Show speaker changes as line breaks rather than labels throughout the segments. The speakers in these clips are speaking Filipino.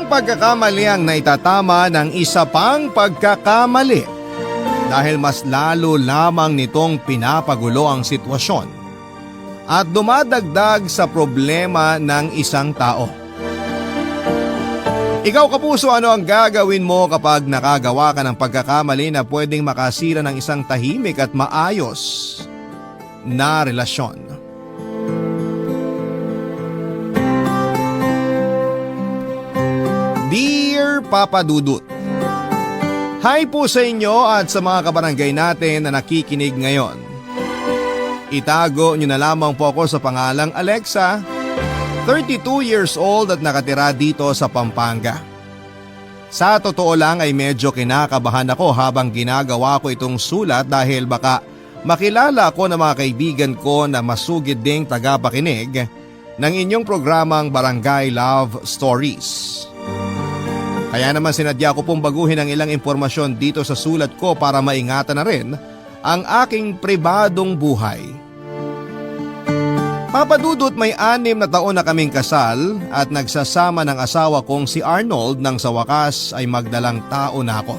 Isang pagkakamali ang naitatama ng isa pang pagkakamali dahil mas lalo lamang nitong pinapagulo ang sitwasyon at dumadagdag sa problema ng isang tao. Ikaw kapuso, ano ang gagawin mo kapag nakagawa ka ng pagkakamali na pwedeng makasira ng isang tahimik at maayos na relasyon? Dear Papa Dudut, hi po sa inyo at sa mga kabarangay natin na nakikinig ngayon. Itago nyo na lamang po ako sa pangalang Alexa, 32 years old at nakatira dito sa Pampanga. Sa totoo lang ay medyo kinakabahan ako habang ginagawa ko itong sulat dahil baka makilala ko ng mga kaibigan ko na masugid ding tagapakinig ng inyong programang Barangay Love Stories. Kaya naman sinadya ko pong baguhin ang ilang impormasyon dito sa sulat ko para maingatan na rin ang aking pribadong buhay. Papadudot, may 6 na taon na kaming kasal at nagsasama ng asawa kong si Arnold nang sa wakas ay magdalang tao na ako.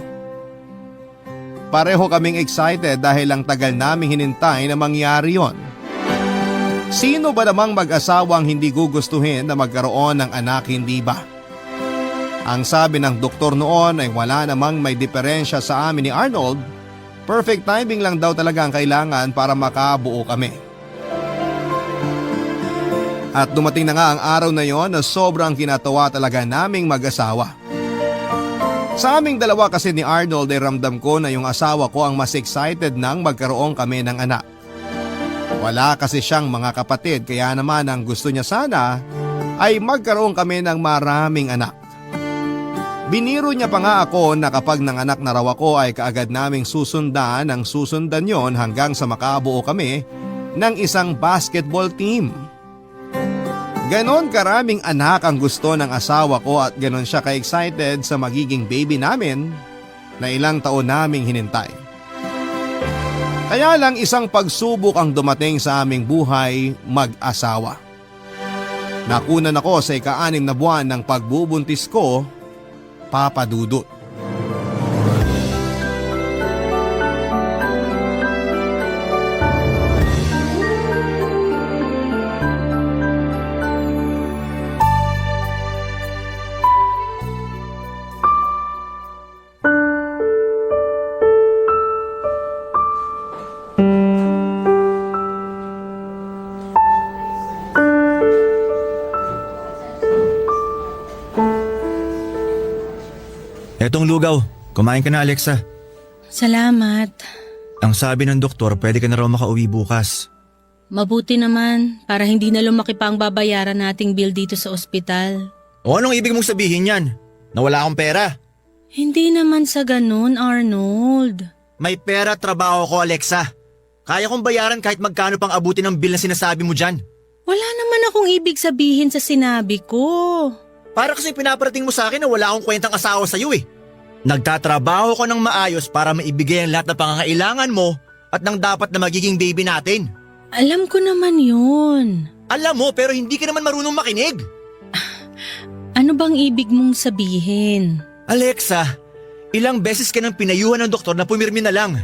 Pareho kaming excited dahil ang tagal naming hinintay na mangyari yon. Sino ba namang mag-asawang hindi gugustuhin na magkaroon ng anak, hindi ba? Ang sabi ng doktor noon ay wala namang may diferensya sa amin ni Arnold. Perfect timing lang daw talaga ang kailangan para makabuo kami. At dumating na nga ang araw na yon na sobrang kinatawa talaga naming mag-asawa. Sa aming dalawa kasi ni Arnold ay ramdam ko na yung asawa ko ang mas excited nang magkaroon kami ng anak. Wala kasi siyang mga kapatid kaya naman ang gusto niya sana ay magkaroon kami ng maraming anak. Biniro niya pa nga ako na kapag nanganak na raw ako ay kaagad naming susundan ang susundan yon hanggang sa makabuo kami ng isang basketball team. Ganon karaming anak ang gusto ng asawa ko at ganon siya ka-excited sa magiging baby namin na ilang taon naming hinintay. Kaya lang isang pagsubok ang dumating sa aming buhay mag-asawa. Nakunan ako sa ika-6 na buwan ng pagbubuntis ko, Papa Dudut.
Etong lugaw, kumain ka na Alexa.
Salamat.
Ang sabi ng doktor, pwede ka na raw makauwi bukas.
Mabuti naman para hindi na lumaki pa ang babayaran nating bill dito sa ospital.
O anong ibig mong sabihin yan? Na wala akong pera?
Hindi naman sa ganun, Arnold.
May pera trabaho ko Alexa. Kaya kong bayaran kahit magkano pang abuti ng bill na sinasabi mo dyan.
Wala naman akong ibig sabihin sa sinabi ko.
Para kasi pinaparating mo sa akin na wala akong kwentang asawa sa'yo eh. Nagtatrabaho ko ng maayos para maibigay ang lahat ng pangangailangan mo at ng dapat na magiging baby natin.
Alam ko naman yun.
Alam mo pero hindi ka naman marunong makinig.
Ano bang ibig mong sabihin?
Alexa, ilang beses ka nang pinayuhan ng doktor na pumirmi na lang.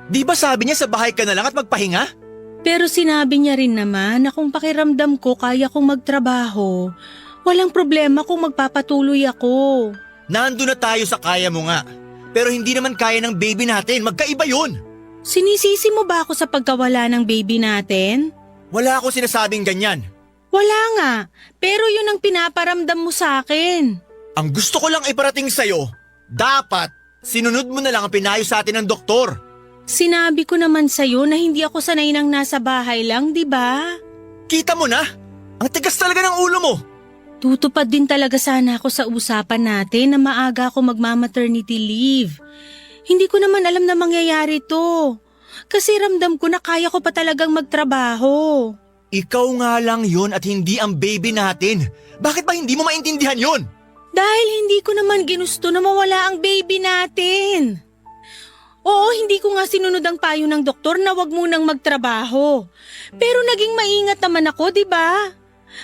Di ba sabi niya sa bahay ka na lang at magpahinga?
Pero sinabi niya rin naman na kung pakiramdam ko kaya kong magtrabaho, walang problema kung magpapatuloy ako.
Nandun na tayo sa kaya mo nga. Pero hindi naman kaya ng baby natin. Magkaiba yun.
Sinisisi mo ba ako sa pagkawala ng baby natin?
Wala ako sinasabing ganyan.
Wala nga. Pero yun ang pinaparamdam mo sa akin.
Ang gusto ko lang iparating sa'yo, dapat sinunod mo na lang ang pinayo sa atin ng doktor.
Sinabi ko naman sa'yo na hindi ako sanay nang nasa bahay lang, di ba?
Kita mo na? Ang tigas talaga ng ulo mo.
Tutupad din talaga sana ako sa usapan natin na maaga ako magma-maternity leave. Hindi ko naman alam na mangyayari to. Kasi ramdam ko na kaya ko pa talagang magtrabaho.
Ikaw nga lang yun at hindi ang baby natin. Bakit ba hindi mo maintindihan yun?
Dahil hindi ko naman ginusto na mawala ang baby natin. Oo, hindi ko nga sinunod ang payo ng doktor na wag munang magtrabaho. Pero naging maingat naman ako, di ba?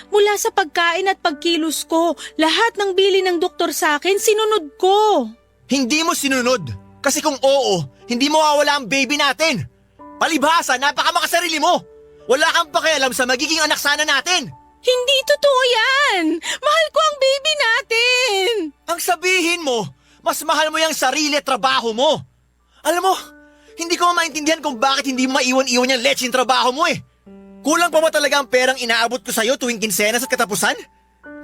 Mula sa pagkain at pagkilos ko, lahat ng bili ng doktor sa akin, sinunod ko.
Hindi mo sinunod. Kasi kung oo, hindi mawawala ang baby natin. Palibhasa, napakamakasarili mo. Wala kang pakialam sa magiging anak sana natin.
Hindi totoo yan! Mahal ko ang baby natin!
Ang sabihin mo, mas mahal mo yung sarili at trabaho mo. Alam mo, hindi ko maintindihan kung bakit hindi mo maiwan-iwan yung lecheng trabaho mo eh. Kulang pa ba talaga ang perang inaabot ko sa'yo tuwing kinsenas at katapusan?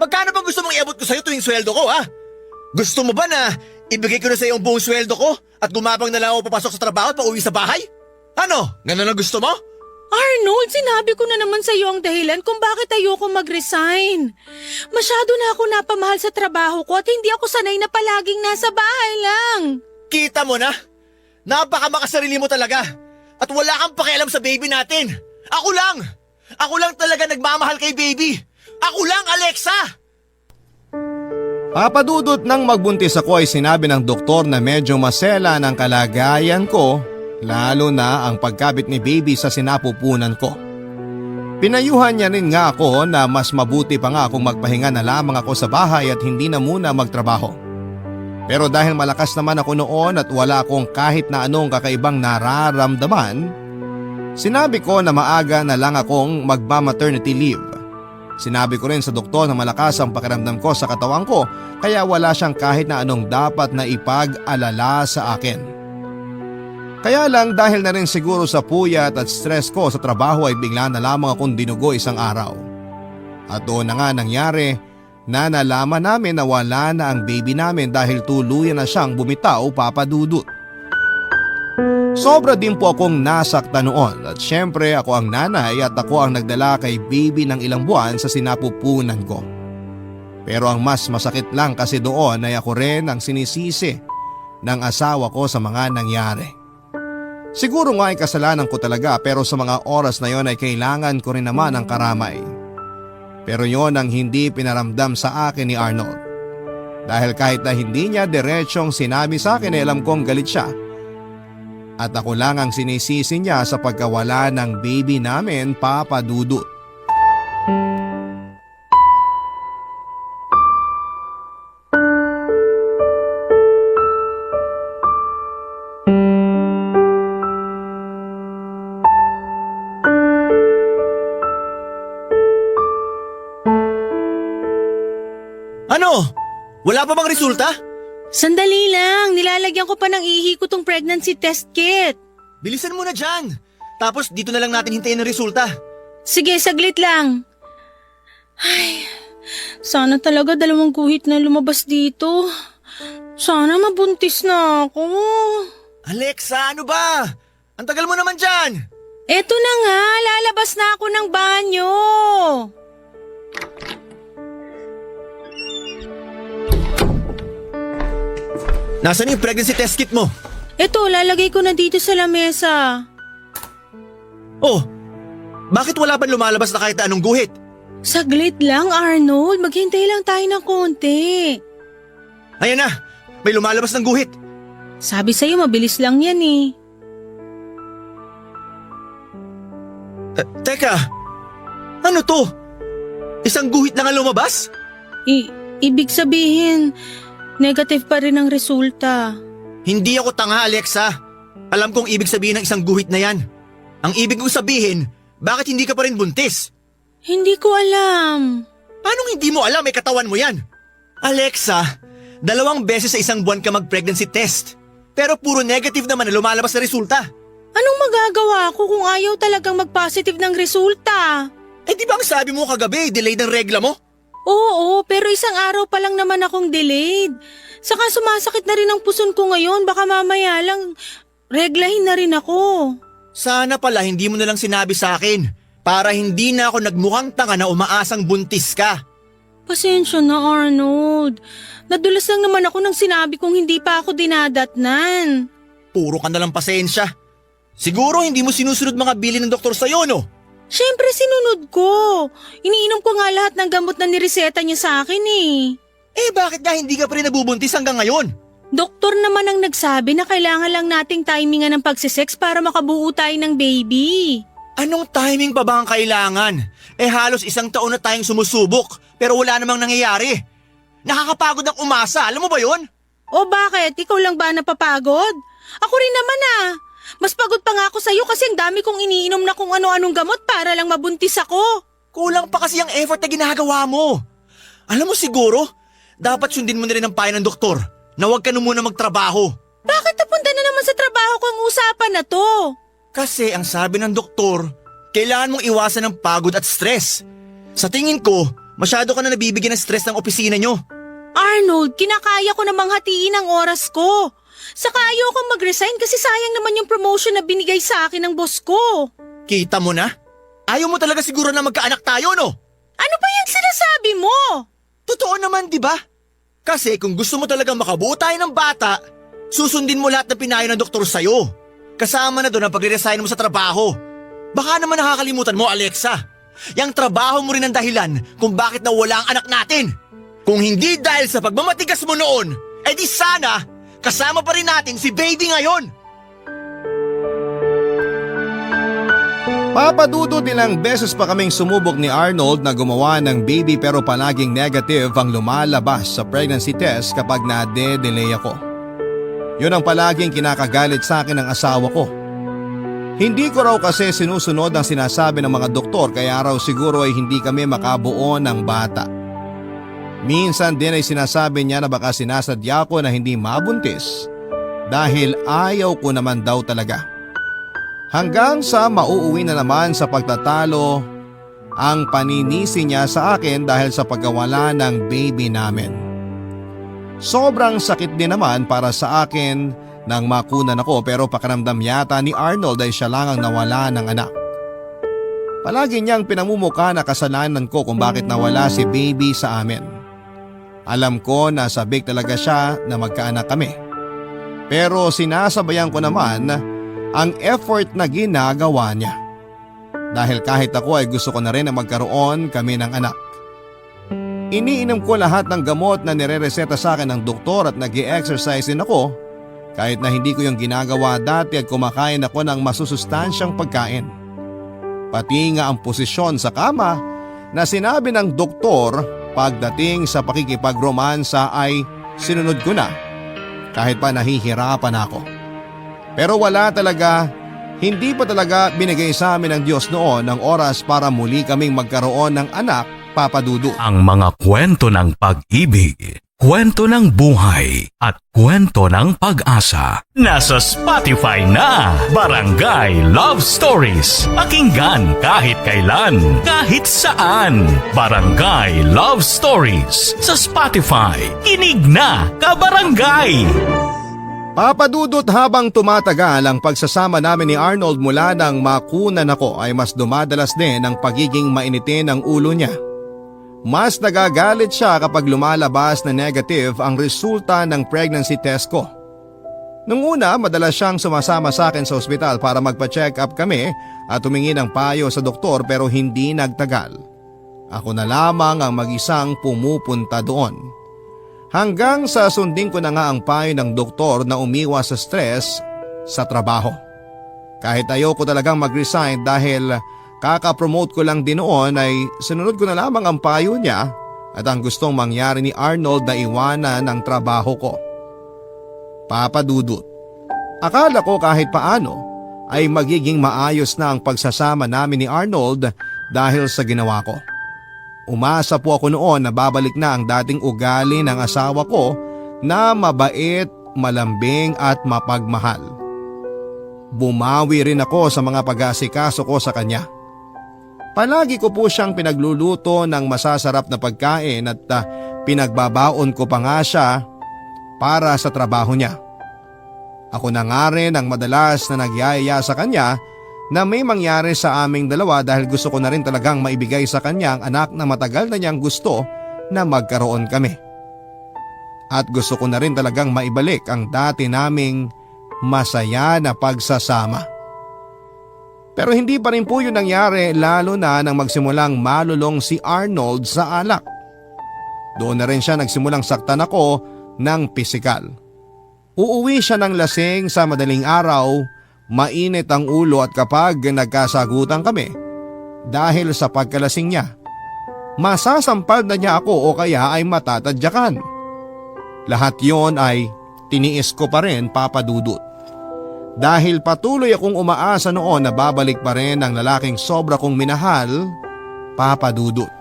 Magkano bang gusto mong iabot ko sa'yo tuwing sweldo ko, ha? Gusto mo ba na ibigay ko na sa'yo ang buong sweldo ko at gumapang na lang ako papasok sa trabaho at pauwi sa bahay? Ano? Ganun ang gusto mo?
Arnold, sinabi ko na naman sa iyo ang dahilan kung bakit ayoko mag-resign. Masyado na ako napamahal sa trabaho ko at hindi ako sanay na palaging nasa bahay lang.
Kita mo na? Napakamakasarili mo talaga. At wala kang pakialam sa baby natin. Ako lang! Ako lang talaga nagmamahal kay baby. Ako lang, Alexa!
Papadudot nang magbuntis ako ay sinabi ng doktor na medyo masela ng kalagayan ko, lalo na ang pagkabit ni baby sa sinapupunan ko. Pinayuhan niya rin nga ako na mas mabuti pa nga kung magpahinga na lamang ako sa bahay at hindi na muna magtrabaho. Pero dahil malakas naman ako noon at wala akong kahit na anong kakaibang nararamdaman, sinabi ko na maaga na lang akong magma-maternity leave. Sinabi ko rin sa doktor na malakas ang pakiramdam ko sa katawan ko kaya wala siyang kahit na anong dapat na ipag-alala sa akin. Kaya lang dahil na rin siguro sa puyat at stress ko sa trabaho ay bigla na lamang akong dinugo isang araw. At doon na nga nangyari na nalaman namin na wala na ang baby namin dahil tuluyan na siyang bumitaw, Papa Dudut. Sobra din po akong nasaktan noon at syempre ako ang nanay at ako ang nagdala kay baby ng ilang buwan sa sinapupunan ko. Pero ang mas masakit lang kasi doon ay ako rin ang sinisisi ng asawa ko sa mga nangyari. Siguro nga ay kasalanan ko talaga pero sa mga oras na yon ay kailangan ko rin naman ang karamay. Pero yon ang hindi pinaramdam sa akin ni Arnold. Dahil kahit na hindi niya diretsyong sinabi sa akin ay alam kong galit siya. At ako lang ang sinisisi niya sa pagkawala ng baby namin, Papa Dudut.
Ano? Wala pa bang resulta?
Sandali lang, nilalagyan ko pa ng ihi ko tong pregnancy test kit.
Bilisan mo na dyan. Tapos dito na lang natin hintayin ang resulta.
Sige, saglit lang. Ay, sana talaga 2 guhit na lumabas dito. Sana mabuntis na ako.
Alexa, ano ba? Ang tagal mo naman dyan.
Eto na nga, lalabas na ako ng banyo.
Nasaan yung pregnancy test kit mo?
Eto, lalagay ko na dito sa lamesa.
Oh, bakit wala pa lumalabas na kahit anong guhit?
Saglit lang, Arnold. Maghintay lang tayo ng konti.
Ayan na, may lumalabas ng guhit.
Sabi sa'yo, mabilis lang yan eh.
Teka, ano to? Isang guhit na nga lumabas?
Ibig sabihin, negative pa rin ang resulta.
Hindi ako tanga, Alexa. Alam kong ibig sabihin ng isang guhit na yan. Ang ibig kong sabihin, bakit hindi ka pa rin buntis?
Hindi ko alam.
Paano hindi mo alam? May katawan mo yan. Alexa, 2 beses sa isang buwan ka mag-pregnancy test. Pero puro negative naman na lumalabas na resulta.
Anong magagawa ko kung ayaw talagang mag-positive ng resulta?
Eh di ba ang sabi mo kagabi, delayed ang regla mo?
Oo, pero isang araw pa lang naman akong delayed. Saka sumasakit na rin ang puson ko ngayon. Baka mamaya lang reglahin na rin ako.
Sana pala hindi mo na lang sinabi sa akin para hindi na ako nagmukhang tanga na umaasang buntis ka.
Pasensya na, Arnold. Nadulas lang naman ako nang sinabi kong hindi pa ako dinadatnan.
Puro ka na lang pasensya. Siguro hindi mo sinusunod mga bili ng doktor sa'yo, no?
Siyempre sinunod ko. Iniinom ko nga lahat ng gamot na nireseta niya sa akin eh.
Eh bakit nga hindi ka pa rin nabubuntis hanggang ngayon?
Doktor naman ang nagsabi na kailangan lang nating timingan ng pagsisex para makabuo tayo ng baby.
Anong timing pa ba ang kailangan? Halos 1 taon na tayong sumusubok pero wala namang nangyayari. Nakakapagod ang umasa, alam mo ba yon?
O bakit? Ikaw lang ba napapagod? Ako rin naman ah. Mas pagod pa nga ako sa'yo kasi ang dami kong iniinom na kung ano-anong gamot para lang mabuntis ako.
Kulang pa kasi ang effort na ginagawa mo. Alam mo siguro, dapat sundin mo na rin ang payo ng doktor na huwag ka na muna magtrabaho.
Bakit napunta na naman sa trabaho ko ang usapan na to?
Kasi ang sabi ng doktor, kailangan mong iwasan ng pagod at stress. Sa tingin ko, masyado ka na nabibigyan ng stress ng opisina nyo.
Arnold, kinakaya ko namang hatiin ang oras ko. Saka ayokong mag-resign kasi sayang naman yung promotion na binigay sa akin ng boss ko.
Kita mo na? Ayaw mo talaga siguro na magkaanak tayo, no?
Ano ba yung sinasabi mo?
Totoo naman, di ba? Kasi kung gusto mo talagang makabuo tayo ng bata, susundin mo lahat ng pinayo ng doktor sa'yo. Kasama na doon ang pagre-resign mo sa trabaho. Baka naman nakakalimutan mo, Alexa. Yang trabaho mo rin ang dahilan kung bakit nawala ang anak natin. Kung hindi dahil sa pagmamatigas mo noon, di sana kasama pa rin natin si baby ngayon.
Papadudod ilang beses pa kaming sumubok ni Arnold na gumawa ng baby pero palaging negative ang lumalabas sa pregnancy test kapag na-delay ako. Yun ang palaging kinakagalit sa akin ng asawa ko. Hindi ko raw kasi sinusunod ang sinasabi ng mga doktor kaya raw siguro ay hindi kami makabuo ng bata. Minsan din ay sinasabi niya na baka sinasadya ko na hindi mabuntis dahil ayaw ko naman daw talaga. Hanggang sa mauuwi na naman sa pagtatalo ang paninisi niya sa akin dahil sa pagkawala ng baby namin. Sobrang sakit din naman para sa akin nang makunan ako pero pakiramdam yata ni Arnold ay siya lang ang nawala ng anak. Palagi niyang pinamumuka na kasalanan ko kung bakit nawala si baby sa amin. Alam ko na sabik talaga siya na magkaanak kami. Pero sinasabayan ko naman ang effort na ginagawa niya. Dahil kahit ako ay gusto ko na rin na magkaroon kami ng anak. Iniinom ko lahat ng gamot na nirereseta sa akin ng doktor at nag-i-exercise din ako kahit na hindi ko yung ginagawa dati at kumakain ako ng masusustansyang pagkain. Pati nga ang posisyon sa kama na sinabi ng doktor pagdating sa pakikipag-romansa ay sinunod ko na kahit pa nahihirapan ako. Pero wala talaga, hindi pa talaga binigay sa amin ng Diyos noon ang oras para muli kaming magkaroon ng anak, Papa Dudu.
Ang mga kwento ng pag-ibig, kwento ng buhay at kwento ng pag-asa. Nasa Spotify na, Barangay Love Stories. Pakinggan kahit kailan, kahit saan. Barangay Love Stories sa Spotify. Kinig na, kabarangay!
Papadudot habang tumatagal ang pagsasama namin ni Arnold mula nang makunan ako ay mas dumadalas din ang pagiging mainitin ng ulo niya. Mas nagagalit siya kapag lumalabas na negative ang resulta ng pregnancy test ko. Nung una, madalas siyang sumasama sa akin sa ospital para magpa-check up kami at humingi ng payo sa doktor pero hindi nagtagal. Ako na lamang ang mag-isang pumupunta doon. Hanggang sa sundin ko na nga ang payo ng doktor na umiwas sa stress sa trabaho. Kahit ayoko talagang mag-resign dahil kaka-promote ko lang din noon ay sinunod ko na lamang ang payo niya at ang gustong mangyari ni Arnold na iwanan ang trabaho ko. Papa Dudut, akala ko kahit paano ay magiging maayos na ang pagsasama namin ni Arnold dahil sa ginawa ko. Umasa po ako noon na babalik na ang dating ugali ng asawa ko na mabait, malambing at mapagmahal. Bumawi rin ako sa mga pag-aasikaso ko sa kanya. Palagi ko po siyang pinagluluto ng masasarap na pagkain at pinagbabaon ko pa nga siya para sa trabaho niya. Ako na nga rin ang madalas na nagyayaya sa kanya na may mangyari sa aming dalawa dahil gusto ko na rin talagang maibigay sa kanya ang anak na matagal na niyang gusto na magkaroon kami. At gusto ko na rin talagang maibalik ang dati naming masaya na pagsasama. Pero hindi pa rin po yun nangyari lalo na nang magsimulang malulong si Arnold sa alak. Doon na rin siya nagsimulang saktan ako ng pisikal. Uuwi siya ng lasing sa madaling araw Mainit ang ulo at kapag nagkasagutan kami dahil sa pagkalasing niya, masasampal na niya ako o kaya ay matatadyakan. Lahat yon ay tiniis ko pa rin, Papa Dudut. Dahil patuloy akong umaasa noon na babalik pa rin ang lalaking sobra kong minahal, Papa Dudut.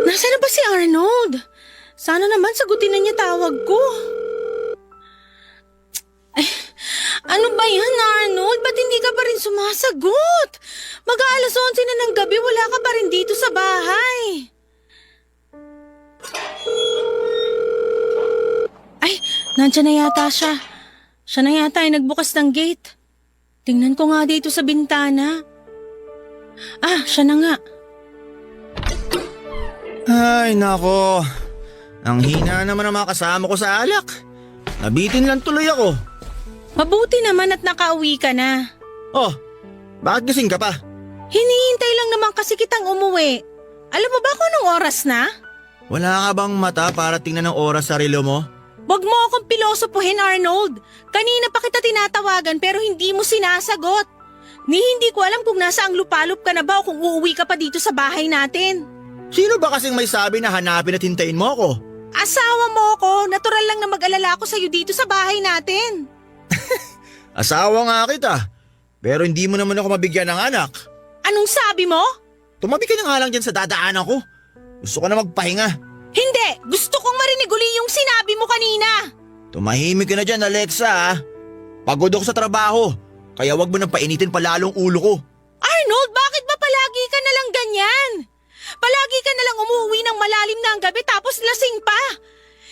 Nasaan na ba si Arnold? Sana naman sagutin na niya tawag ko. Ano ba yan, Arnold? Ba't hindi ka pa rin sumasagot? Mag-aalas 11 na ng gabi, wala ka pa rin dito sa bahay. Ay, nandiyan na yata siya. Siya na yata ay nagbukas ng gate. Tingnan ko nga dito sa bintana. Ah, siya na nga.
Ay, nako. Ang hina naman ang mga kasama ko sa alak. Nabitin lang tuloy ako.
Mabuti naman at nakauwi ka na.
Oh, bakit gising ka pa?
Hinihintay lang naman kasi kitang umuwi. Alam mo ba kung anong oras na?
Wala ka bang mata para tingnan ng oras sa relo mo?
Wag mo akong pilosopuhin, Arnold. Kanina pa kita tinatawagan pero hindi mo sinasagot. Hindi ko alam kung nasa ang lupalop ka na ba o kung uuwi ka pa dito sa bahay natin.
Sino ba kasing may sabi na hanapin at hintayin mo ako?
Asawa mo ko. Natural lang na mag-alala ako sa'yo dito sa bahay natin.
Asawa nga kita. Pero hindi mo naman ako mabigyan ng anak.
Anong sabi mo?
Tumabi ka na nga lang dyan sa dadaanan ko. Gusto ko na magpahinga.
Hindi! Gusto kong marinig uli yung sinabi mo kanina.
Tumahimik ka na dyan, Alexa. Pagod ako sa trabaho. Kaya wag mo nang painitin pa lalong ulo ko.
Arnold, bakit ba palagi ka na lang ganyan? Palagi ka na lang umuwi ng malalim na ang gabi tapos lasing pa.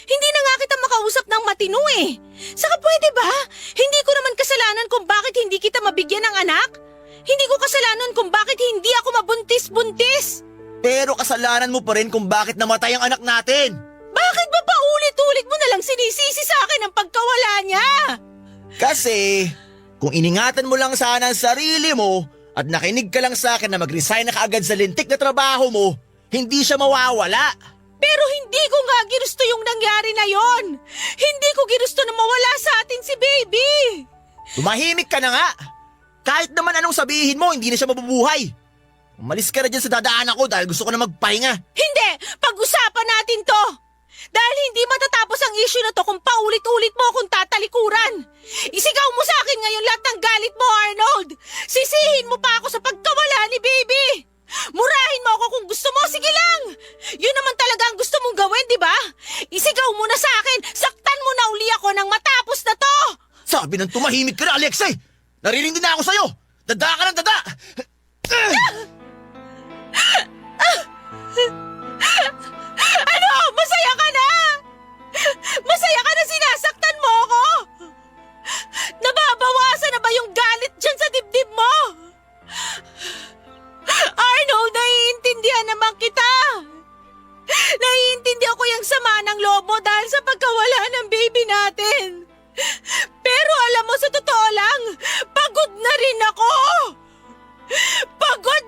Hindi na nga kita makausap ng matino eh. Saka pwede ba? Hindi ko naman kasalanan kung bakit hindi kita mabigyan ng anak. Hindi ko kasalanan kung bakit hindi ako mabuntis-buntis.
Pero kasalanan mo pa rin kung bakit namatay ang anak natin.
Bakit ba paulit-ulit mo na lang sinisisi sa akin ang pagkawala niya?
Kasi kung iningatan mo lang sana ang sarili mo at nakinig ka lang sa akin na mag-resign na kaagad sa lintik na trabaho mo, hindi siya mawawala.
Pero hindi ko nga ginusto yung nangyari na yon. Hindi ko ginusto na mawala sa atin si baby.
Tumahimik ka na nga. Kahit naman anong sabihin mo, hindi na siya mabubuhay. Umalis ka na dyan sa dadaanan ko dahil gusto ko na magpahinga.
Hindi! Pag-usapan natin to! Dahil hindi matatapos ang issue na to kung paulit-ulit mo akong tatalikuran. Isigaw mo sa akin ngayon lahat ng galit mo, Arnold! Sisihin mo pa ako sa pagkawala ni baby! Murahin mo ako kung gusto mo, sige lang! Yun naman talaga ang gusto mong gawin, di ba? Isigaw mo na sa akin, saktan mo na uli ako nang matapos na to!
Sabi ng tumahimik ka na, Alexei! Narinig din na ako sa'yo! Dada ka ng dada!
Ano? Masaya ka na? Masaya ka na sinasaktan mo ako? Nababawasan na ba yung galit dyan sa dibdib mo? Arnold, naiintindihan naman kita. Naiintindihan ko yung sama ng loob mo dahil sa pagkawala ng baby natin. Pero alam mo, sa totoo lang, pagod na rin ako. Pagod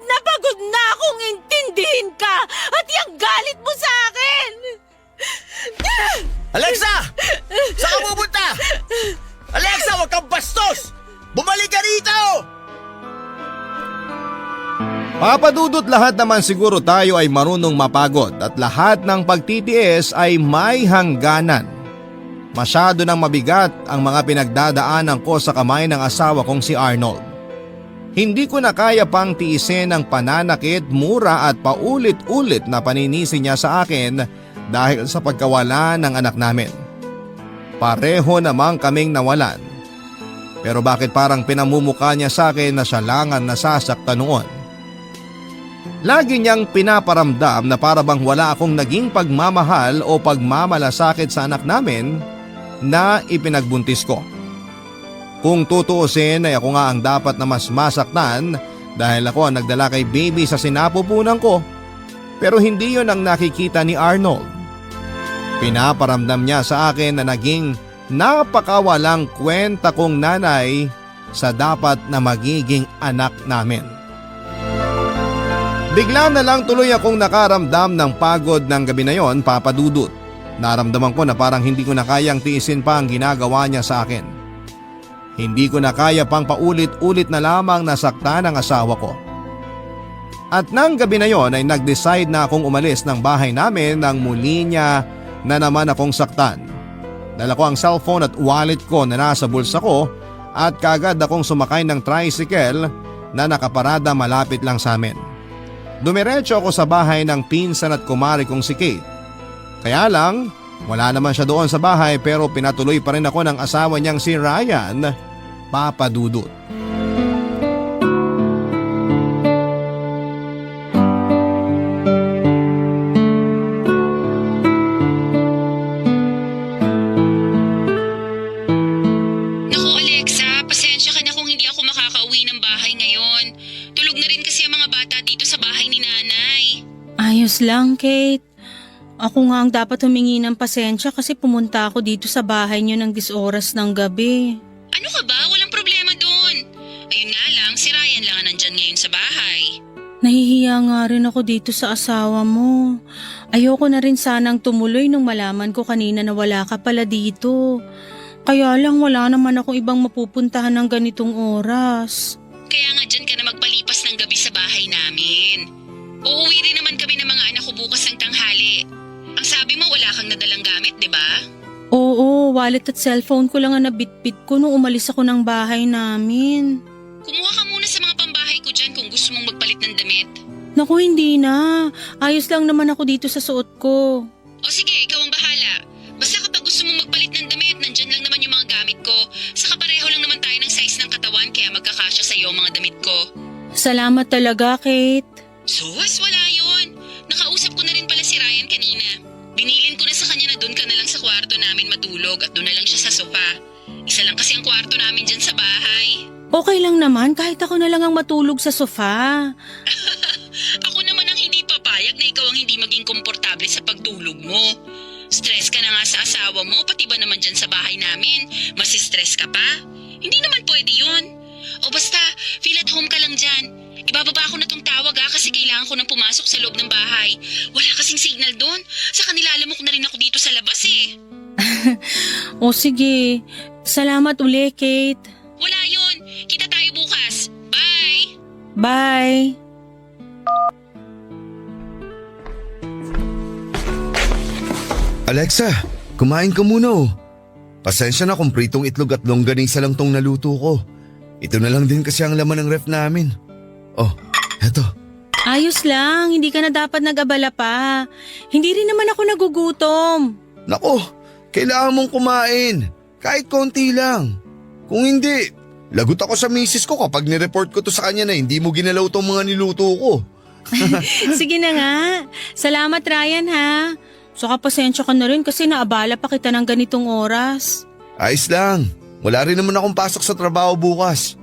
na akong intindihin ka at yung galit mo sa akin.
Alexa! Saan ka pupunta? Alexa, huwag kang bastos! Bumalik ka rito!
Papadudot, lahat naman siguro tayo ay marunong mapagod at lahat ng pagtitiis ay may hangganan. Masyado nang mabigat ang mga pinagdadaanan ko sa kamay ng asawa kong si Arnold. Hindi ko na kaya pang tiisin ang pananakit, mura at paulit-ulit na paninisi niya sa akin dahil sa pagkawala ng anak namin. Pareho namang kaming nawalan. Pero bakit parang pinamumukha niya sa akin na siya lang ang nasasaktan noon? Lagi niyang pinaparamdam na para bang wala akong naging pagmamahal o pagmamalasakit sa anak namin na ipinagbuntis ko. Kung tutuusin ay ako nga ang dapat na mas masaktan dahil ako ang nagdala kay baby sa sinapupunan ko, pero hindi yon ang nakikita ni Arnold. Pinaparamdam niya sa akin na naging napakawalang kwenta kong nanay sa dapat na magiging anak namin. Bigla na lang tuloy akong nakaramdam ng pagod ng gabi na yon, Papa Dudut. Naramdaman ko na parang hindi ko na kayang tiisin pa ang ginagawa niya sa akin. Hindi ko na kaya pang paulit-ulit na lamang nasaktan ang asawa ko. At nang gabi na yon ay nag-decide na akong umalis ng bahay namin nang muli niya na naman akong saktan. Dala ko ang cellphone at wallet ko na nasa bulsa ko at kagad akong sumakay ng tricycle na nakaparada malapit lang sa amin. Dumiretso ako sa bahay ng pinsan at kumari kong si Kate. Kaya lang, wala naman siya doon sa bahay pero pinatuloy pa rin ako ng asawa niyang si Ryan, Papa Dudut.
Naku Alexa, pasensya ka na kung hindi ako makakauwi ng bahay ngayon. Tulog na rin kasi ang mga bata dito sa bahay ni nanay.
Ayos lang, Kate. Ako nga ang dapat humingi ng pasensya kasi pumunta ako dito sa bahay niyo ng 10 oras ng gabi.
Ano ka ba? Walang problema doon. Ayun nga lang, si Ryan lang ang nandyan ngayon sa bahay.
Nahihiya nga rin ako dito sa asawa mo. Ayoko na rin sanang tumuloy nung malaman ko kanina na wala ka pala dito. Kaya lang wala naman akong ibang mapupuntahan ng ganitong oras.
Kaya nga dyan ka na magpalipas ng gabi sa bahay namin. Uuwi rin naman kami ng mga anak ko bukas ng tanghali. Ang sabi mo wala kang nadalang gamit, di ba?
Oo, wallet at cellphone ko lang ang nabitbit ko nung umalis ako ng bahay namin.
Kumuha ka muna sa mga pambahay ko dyan kung gusto mong magpalit ng damit.
Naku, hindi na. Ayos lang naman ako dito sa suot ko.
O sige, ikaw ang bahala. Basta kapag gusto mong magpalit ng damit, nandyan lang naman yung mga gamit ko. Saka pareho lang naman tayo ng size ng katawan kaya magkakasya sa'yo ang mga damit ko.
Salamat talaga, Kate.
Sus, wala yun. Nakausap ko na rin pala si Ryan kanina. Binilin ko na sa kanya na doon ka na lang sa kwarto namin matulog at doon na lang siya sa sofa. Isa lang kasi ang kwarto namin dyan sa bahay.
Okay lang naman kahit ako na lang ang matulog sa sofa.
Ako naman ang hindi papayag na ikaw ang hindi maging komportable sa pagtulog mo. Stress ka na nga sa asawa mo, pati ba naman dyan sa bahay namin? Mas stress ka pa? Hindi naman pwede yun. O basta, feel at home ka lang dyan. Ibababa ko na tong tawag kasi kailangan ko nang pumasok sa loob ng bahay. Wala kasing signal doon. Saka nilalamok na rin ako dito sa labas eh.
O sige, salamat uli, Kate.
Wala yun. Kita tayo bukas. Bye!
Bye.
Alexa, kumain ka muna oh. Pasensya na kung pritong itlog at longganisa lang tong naluto ko. Ito na lang din kasi ang laman ng ref namin. Oh, eto.
Ayos lang, hindi ka na dapat nag-abala pa. Hindi rin naman ako nagugutom.
Nako, kailangan mong kumain. Kahit konti lang. Kung hindi, lagot ako sa misis ko kapag nireport ko to sa kanya na hindi mo ginalaw tong mga niluto ko.
Sige na nga. Salamat, Ryan, ha. Saka pasensya ka na rin kasi naabala pa kita ng ganitong oras.
Ayos lang. Wala rin naman akong pasok sa trabaho bukas.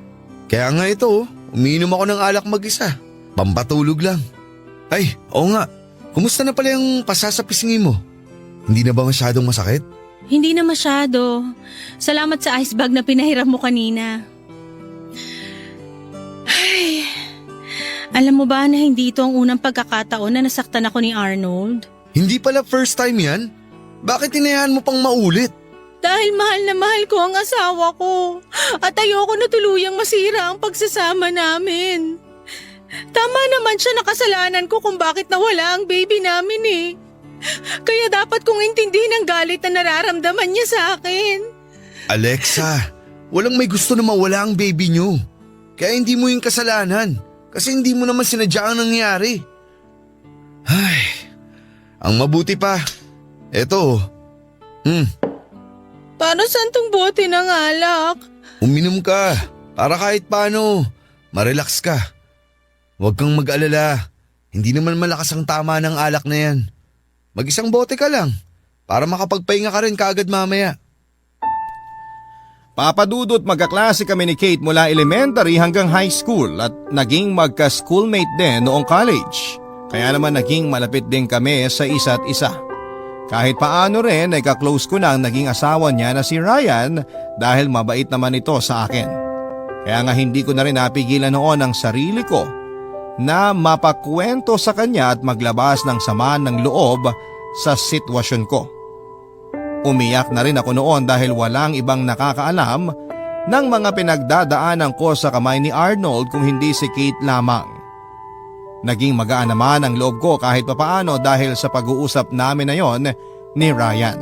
Kaya nga ito, umiinom ako ng alak mag-isa. Pampatulog lang. Ay, oo nga. Kumusta na pala yung pasasapisngi mo? Hindi na ba masyadong masakit?
Hindi na masyado. Salamat sa ice bag na pinahiram mo kanina. Ay, alam mo ba na hindi ito ang unang pagkakataon na nasaktan ako ni Arnold?
Hindi pala first time yan? Bakit hinayaan mo pang maulit?
Dahil mahal na mahal ko ang asawa ko at ayoko na tuluyang masira ang pagsasama namin. Tama naman siya na kasalanan ko kung bakit nawala ang baby namin eh. Kaya dapat kong intindihin ang galit na nararamdaman niya sa akin.
Alexa, walang may gusto na mawala ang baby niyo. Kaya hindi mo yung kasalanan kasi hindi mo naman sinadya ang nangyari. Ay, ang mabuti pa, eto.
Para saan tong bote ng alak?
Uminom ka para kahit paano, marelax ka. Huwag kang mag-alala, hindi naman malakas ang tama ng alak na yan. Mag-isang bote ka lang para makapagpahinga ka rin kaagad mamaya.
Papa Dudut, magkaklase kami ni Kate mula elementary hanggang high school at naging magka-schoolmate din noong college. Kaya naman naging malapit din kami sa isa't isa. Kahit paano rin ay kaklose ko na ang naging asawa niya na si Ryan dahil mabait naman ito sa akin. Kaya nga hindi ko na rin napigilan noon ang sarili ko na mapakwento sa kanya at maglabas ng sama ng loob sa sitwasyon ko. Umiyak na rin ako noon dahil walang ibang nakakaalam ng mga pinagdadaanan ko sa kamay ni Arnold kung hindi si Kate lamang. Naging magaan naman ang loob ko kahit papaano dahil sa pag-uusap namin na yon ni Ryan.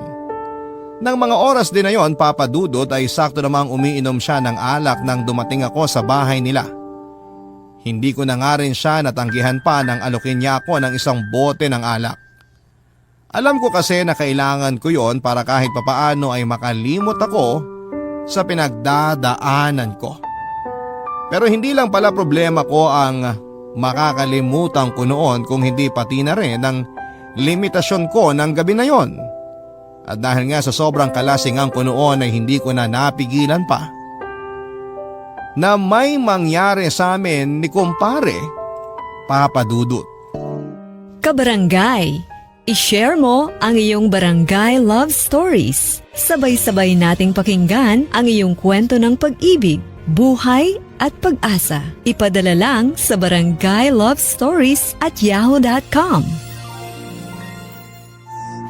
Nang mga oras din na yon, Papa Dudut, ay sakto namang umiinom siya ng alak nang dumating ako sa bahay nila. Hindi ko na nga rin siya natanggihan pa nang alokin niya ako ng isang bote ng alak. Alam ko kasi na kailangan ko yon para kahit papaano ay makalimot ako sa pinagdadaanan ko. Pero hindi lang pala problema ko ang makakalimutan ko noon kung hindi pati na rin ang limitasyon ko ng gabi na yon. At dahil nga sa sobrang kalasingan ko noon ay hindi ko na napigilan pa na may mangyari sa amin ni kumpare Papa Dudut.
Kabarangay, i-share mo ang iyong barangay love stories. Sabay-sabay nating pakinggan ang iyong kwento ng pag-ibig, buhay at pag-asa. Ipadala lang sa barangaylovestories@yahoo.com.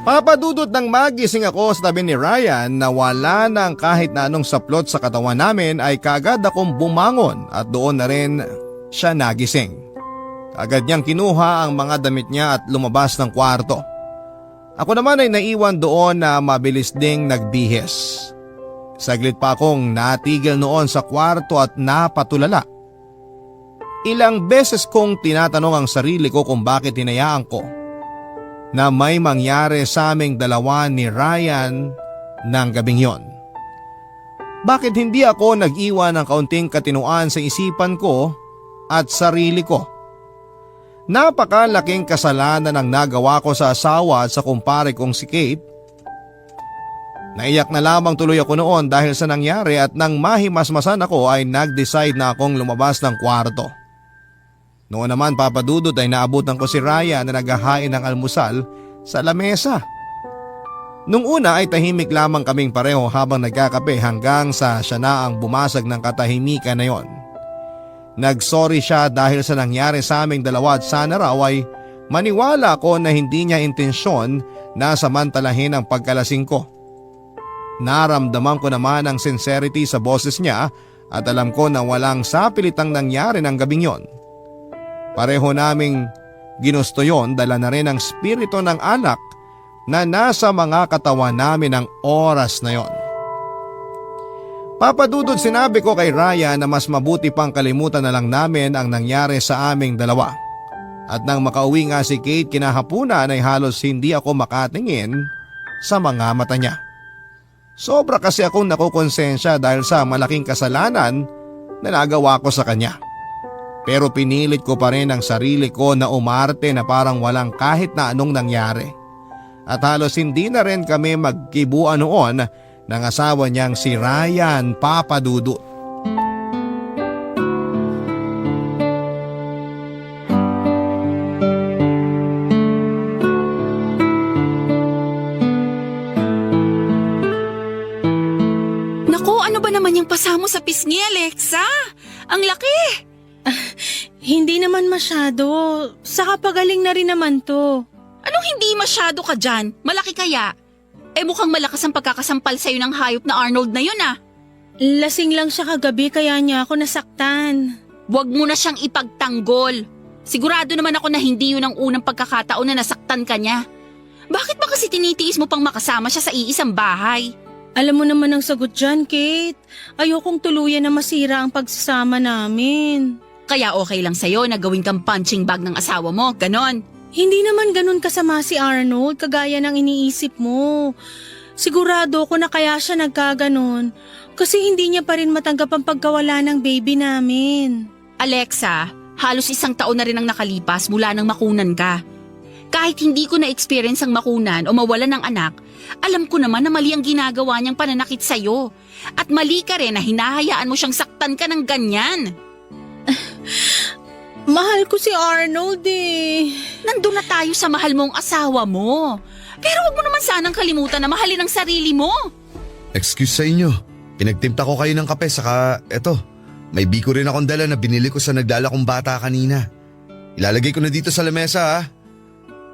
Papa Dudut, nang magising ako sa tabi ni Ryan na wala nang kahit na anong saplot sa katawan namin ay kaagad akong bumangon at doon na rin siya nagising. Agad niyang kinuha ang mga damit niya at lumabas ng kwarto. Ako naman ay naiwan doon na mabilis ding nagbihis. Saglit pa akong natigil noon sa kwarto at napatulala. Ilang beses kong tinatanong ang sarili ko kung bakit hinayaan ko na may mangyari sa aming dalawa ni Ryan ng gabing yon. Bakit hindi ako nag-iwan ng kaunting katinuan sa isipan ko at sarili ko? Napakalaking kasalanan ang nagawa ko sa asawa at sa kumpare kong si Kate. Naiyak na lamang tuloy ako noon dahil sa nangyari at nang mahimasmasan ako ay nag-decide na akong lumabas ng kwarto. Noon naman, Papa Dudut, ay naabutan ko si Ryan na naghahain ng almusal sa lamesa. Nung una ay tahimik lamang kaming pareho habang nagkakape hanggang sa siya na ang bumasag ng katahimikan na yon. Nagsorry siya dahil sa nangyari sa aming dalawa at sana raw ay maniwala ko na hindi niya intensyon na samantalahin ang pagkalasing ko. Naramdaman ko naman ang sincerity sa boses niya at alam ko na walang sapilitang nangyari ng gabing yon. Pareho naming ginusto yon, dala na rin ang spirito ng anak na nasa mga katawan namin ng oras na yon. Papa Dudut, sinabi ko kay Ryan na mas mabuti pang kalimutan na lang namin ang nangyari sa aming dalawa. At nang makauwi nga si Kate kinahapunan ay halos hindi ako makatingin sa mga mata niya. Sobra kasi akong nakukonsensya dahil sa malaking kasalanan na nagawa ko sa kanya. Pero pinilit ko pa rin ang sarili ko na umarte na parang walang kahit na anong nangyari. At halos hindi na rin kami magkibuan noon ng asawa niyang si Ryan, Papa Dudut.
Naku, ano ba naman yung pasamo sa pisngi, Alexa? Ang laki!
Hindi naman masyado. Saka pagaling na rin naman to.
Anong hindi masyado ka dyan? Malaki kaya? Mukhang malakas ang pagkakasampal sa'yo ng hayop na Arnold na yun ah.
Lasing lang siya kagabi kaya niya ako nasaktan.
Huwag mo na siyang ipagtanggol. Sigurado naman ako na hindi yun ang unang pagkakataon na nasaktan ka niya. Bakit ba kasi tinitiis mo pang makasama siya sa iisang bahay?
Alam mo naman ang sagot dyan, Kate. Ayokong tuluyan na masira ang pagsasama namin.
Kaya okay lang sa'yo na gawin kang punching bag ng asawa mo, ganon.
Hindi naman ganun kasama si Arnold kagaya ng iniisip mo. Sigurado ko na kaya siya nagkaganon kasi hindi niya pa rin matanggap ang pagkawala ng baby namin.
Alexa, halos 1 taon na rin ang nakalipas mula nang makunan ka. Kahit hindi ko na-experience ang makunan o mawalan ng anak, alam ko naman na mali ang ginagawa niyang pananakit sa'yo. At mali ka rin na hinahayaan mo siyang saktan ka ng ganyan.
Mahal ko si Arnold eh.
Nandun na tayo sa mahal mong asawa mo. Pero wag mo naman sanang kalimutan na mahalin ang sarili mo.
Excuse sa inyo. Pinagtimpta ko kayo ng kape saka eto. May biko rin akong dala na binili ko sa nagdala kong bata kanina. Ilalagay ko na dito sa lamesa ha.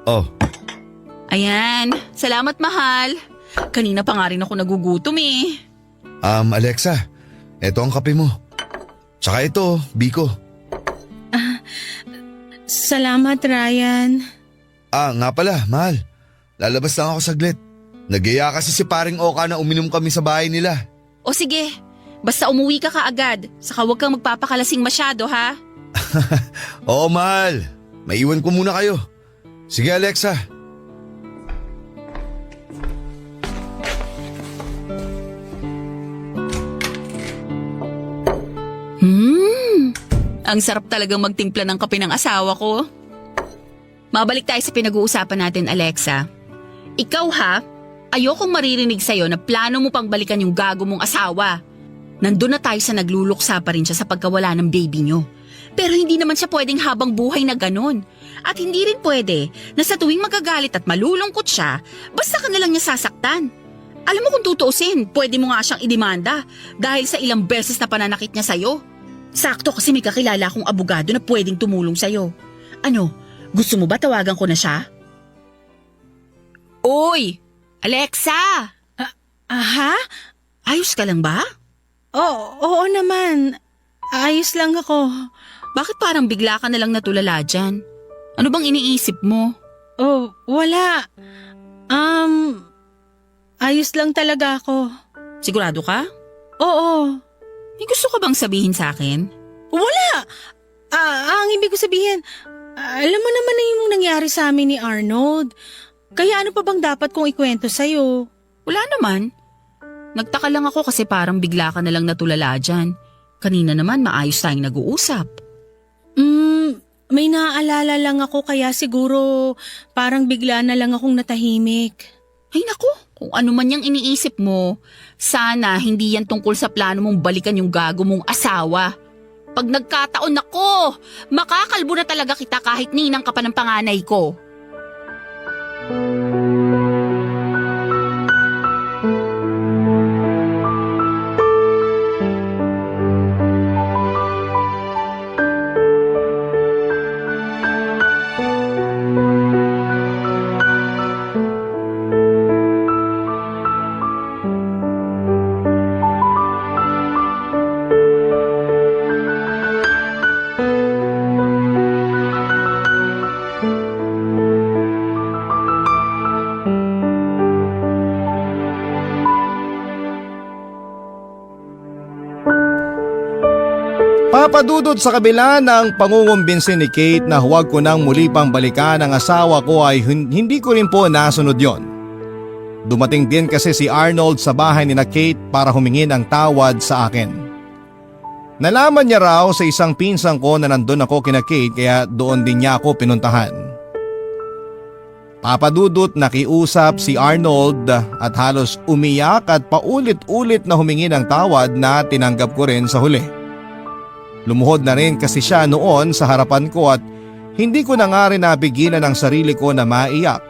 Oh,
Ayan, salamat mahal. Kanina pa nga rin ako nagugutom eh.
Alexa, eto ang kape mo. Tsaka ito, biko.
Salamat, Ryan.
Nga pala, mahal. Lalabas lang ako saglit. Nagyaya kasi si paring Oka na uminom kami sa bahay nila.
O sige, basta umuwi ka kaagad. Saka huwag kang magpapakalasing masyado ha.
Oo, mahal. Maiwan ko muna kayo. Sige, Alexa.
Ang sarap talagang magtimpla ng kape ng asawa ko. Mabalik tayo sa pinag-uusapan natin, Alexa. Ikaw ha, ayokong maririnig sa'yo na plano mo pang balikan yung gago mong asawa. Nandun na tayo sa nagluluksa pa rin siya sa pagkawala ng baby nyo. Pero hindi naman siya pwedeng habang buhay na ganon. At hindi rin pwede na sa tuwing magagalit at malulungkot siya, basta ka na lang niya sasaktan. Alam mo kung tutuusin, pwede mo nga siyang idemanda dahil sa ilang beses na pananakit niya sa'yo. Sakto kasi may kakilala akong abogado na pwedeng tumulong sa'yo. Ano, gusto mo ba tawagan ko na siya? Oy! Alexa!
Aha?
Ayos ka lang ba?
Oo naman. Ayos lang ako.
Bakit parang bigla ka na lang natulala dyan? Ano bang iniisip mo?
Oh, wala. Ayos lang talaga ako.
Sigurado ka?
Oo.
May gusto ka bang sabihin sa akin?
Wala! Ang ibig ko sabihin, alam mo naman na yung nangyari sa amin ni Arnold. Kaya ano pa bang dapat kong ikwento sa'yo?
Wala naman. Nagtaka lang ako kasi parang bigla ka na lang natulala dyan. Kanina naman maayos tayong nag-uusap.
May naaalala lang ako kaya siguro parang bigla na lang akong natahimik.
Ay naku, kung ano man yung iniisip mo, sana hindi yan tungkol sa plano mong balikan yung gago mong asawa. Pag nagkataon ako, makakalbo na talaga kita kahit ninang ka pa ng panganay ko.
Papadudod sa kabila ng pangungumbinsin ni Kate na huwag ko nang muli pang balikan ang asawa ko ay hindi ko rin po nasunod yon. Dumating din kasi si Arnold sa bahay ni na Kate para humingi ng tawad sa akin. Nalaman niya raw sa isang pinsang ko na nandun ako kina Kate kaya doon din niya ako pinuntahan. Papadudot nakiusap si Arnold at halos umiyak at paulit-ulit na humingi ng tawad na tinanggap ko rin sa huli. Lumuhod na rin kasi siya noon sa harapan ko at hindi ko na nga rin napigilan ang sarili ko na maiyak.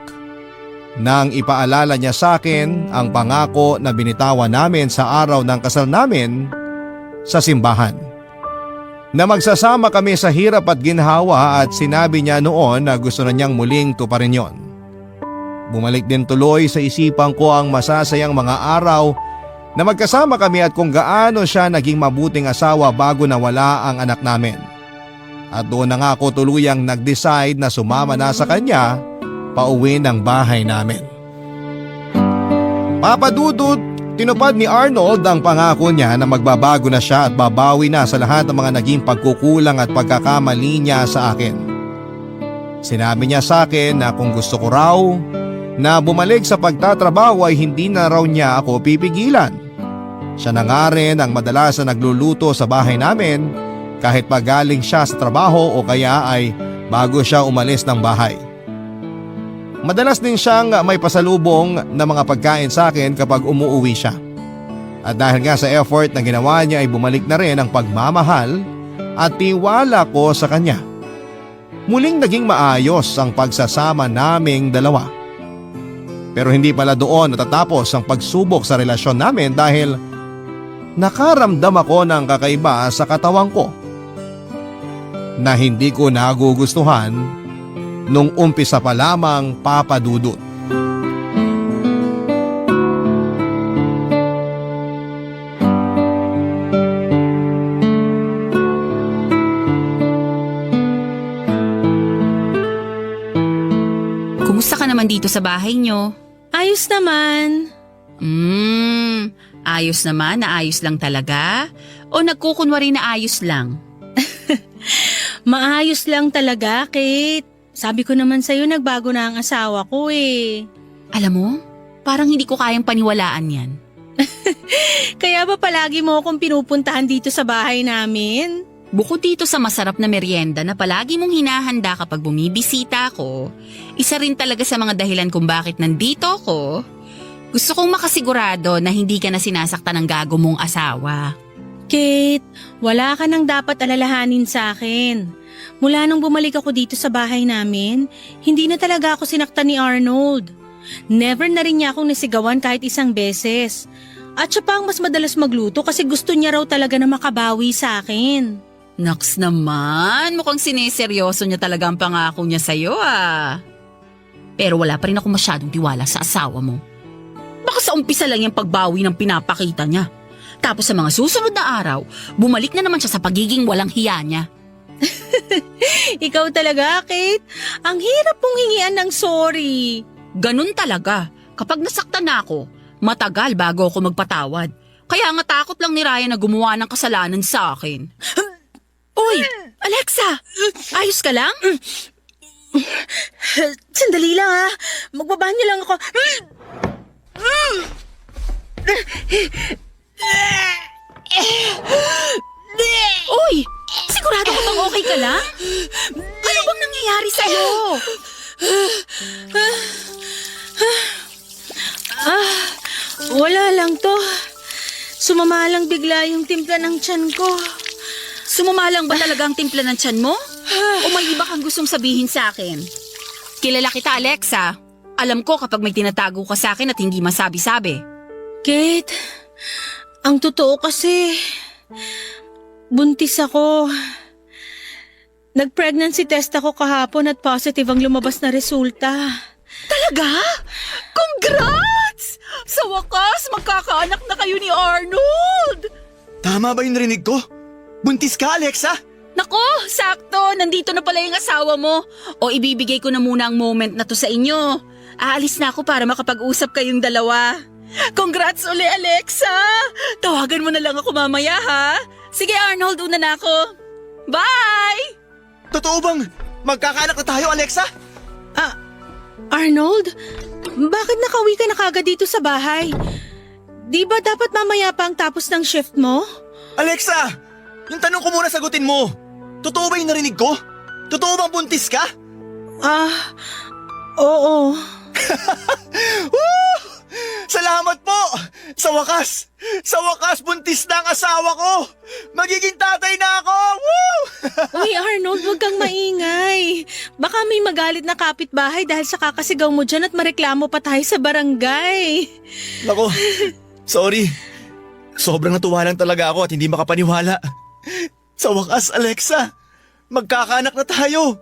Nang ipaalala niya sa akin ang pangako na binitawan namin sa araw ng kasal namin sa simbahan. Na magsasama kami sa hirap at ginhawa at sinabi niya noon na gusto na niyang muling tuparin yon. Bumalik din tuloy sa isipan ko ang masasayang mga araw na magkasama kami at kung gaano siya naging mabuting asawa bago nawala ang anak namin. At doon na nga ako tuluyang nag-decide na sumama na sa kanya pauwi ng bahay namin. Papadudod, tinupad ni Arnold ang pangako niya na magbabago na siya at babawi na sa lahat ng mga naging pagkukulang at pagkakamali niya sa akin. Sinabi niya sa akin na kung gusto ko raw na bumalik sa pagtatrabaho ay hindi na raw niya ako pipigilan. Siya na nga rin ang madalas na nagluluto sa bahay namin kahit pagaling siya sa trabaho o kaya ay bago siya umalis ng bahay. Madalas din siyang may pasalubong na mga pagkain sa akin kapag umuuwi siya. At dahil nga sa effort na ginawa niya ay bumalik na rin ang pagmamahal at tiwala ko sa kanya. Muling naging maayos ang pagsasama naming dalawa. Pero hindi pala doon natatapos ang pagsubok sa relasyon namin dahil nakaramdam ako ng kakaiba sa katawan ko na hindi ko nagugustuhan nung umpisa pa lamang, Papa Dudut.
Kumusta ka naman dito sa bahay nyo?
Ayos naman.
Ayos naman na ayos lang talaga? O nagkukunwari na ayos lang?
Maayos lang talaga, Kate. Sabi ko naman sa'yo, nagbago na ang asawa ko eh.
Alam mo, parang hindi ko kayang paniwalaan yan.
Kaya ba palagi mo akong pinupuntahan dito sa bahay namin?
Bukod dito sa masarap na merienda na palagi mong hinahanda kapag bumibisita ako, isa rin talaga sa mga dahilan kung bakit nandito ako. Gusto kong makasigurado na hindi ka na sinasaktan ng gago mong asawa.
Kate, wala ka nang dapat alalahanin sa akin. Mula nung bumalik ako dito sa bahay namin, hindi na talaga ako sinaktan ni Arnold. Never na rin niya akong nasigawan kahit isang beses. At siya pa ang mas madalas magluto kasi gusto niya raw talaga na makabawi sa akin.
Naks naman, mukhang sineseryoso niya talaga ang pangako niya sa'yo ah. Pero wala pa rin ako masyadong tiwala sa asawa mo. Baka sa umpisa lang yung pagbawi ng pinapakita niya. Tapos sa mga susunod na araw, bumalik na naman siya sa pagiging walang hiya niya.
Ikaw talaga, Kate. Ang hirap mong hingian ng sorry.
Ganun talaga. Kapag nasaktan na ako, matagal bago ako magpatawad. Kaya nga takot lang ni Ryan na gumawa ng kasalanan sa akin. Uy, Alexa! Ayos ka lang?
Sandali lang ha. Magbabanyo lang ako.
Uy! Sigurado ka bang okay ka lang? Ano bang nangyayari sa'yo?
Wala lang to. Sumama lang bigla yung timpla ng tiyan ko.
Sumumalang ba talaga ang timpla ng tiyan mo? O may iba kang gustong sabihin sa akin? Kilala kita, Alexa. Alam ko kapag may tinatago ka sa akin at hindi masabi-sabi.
Kate, ang totoo kasi, buntis ako. Nag-pregnancy test ako kahapon at positive ang lumabas na resulta.
Talaga? Congrats! Sa wakas, magkakaanak na kayo ni Arnold!
Tama ba yung narinig ko? Buntis ka, Alexa?
Nako, sakto. Nandito na pala yung asawa mo. O ibibigay ko na muna ang moment na to sa inyo. Aalis na ako para makapag-usap kayong dalawa. Congrats uli, Alexa! Tawagan mo na lang ako mamaya, ha? Sige, Arnold, una na ako. Bye!
Totoo bang magkakaanak na tayo, Alexa?
Arnold, bakit nakauwi ka na kagad dito sa bahay? Di ba dapat mamaya pa ang tapos ng shift mo?
Alexa! Yung tanong ko muna sagutin mo. Totoo ba yung narinig ko? Totoo bang buntis ka?
Oo.
Woo! Salamat po! Sa wakas buntis na ang asawa ko! Magiging tatay na ako! Woo!
Uy, Arnold, huwag kang maingay. Baka may magalit na kapitbahay dahil sa kakasigaw mo dyan at mareklamo pa tayo sa barangay.
Nako, sorry. Sobrang natuwa lang talaga ako at hindi makapaniwala. Sa wakas, Alexa, magkakaanak na tayo.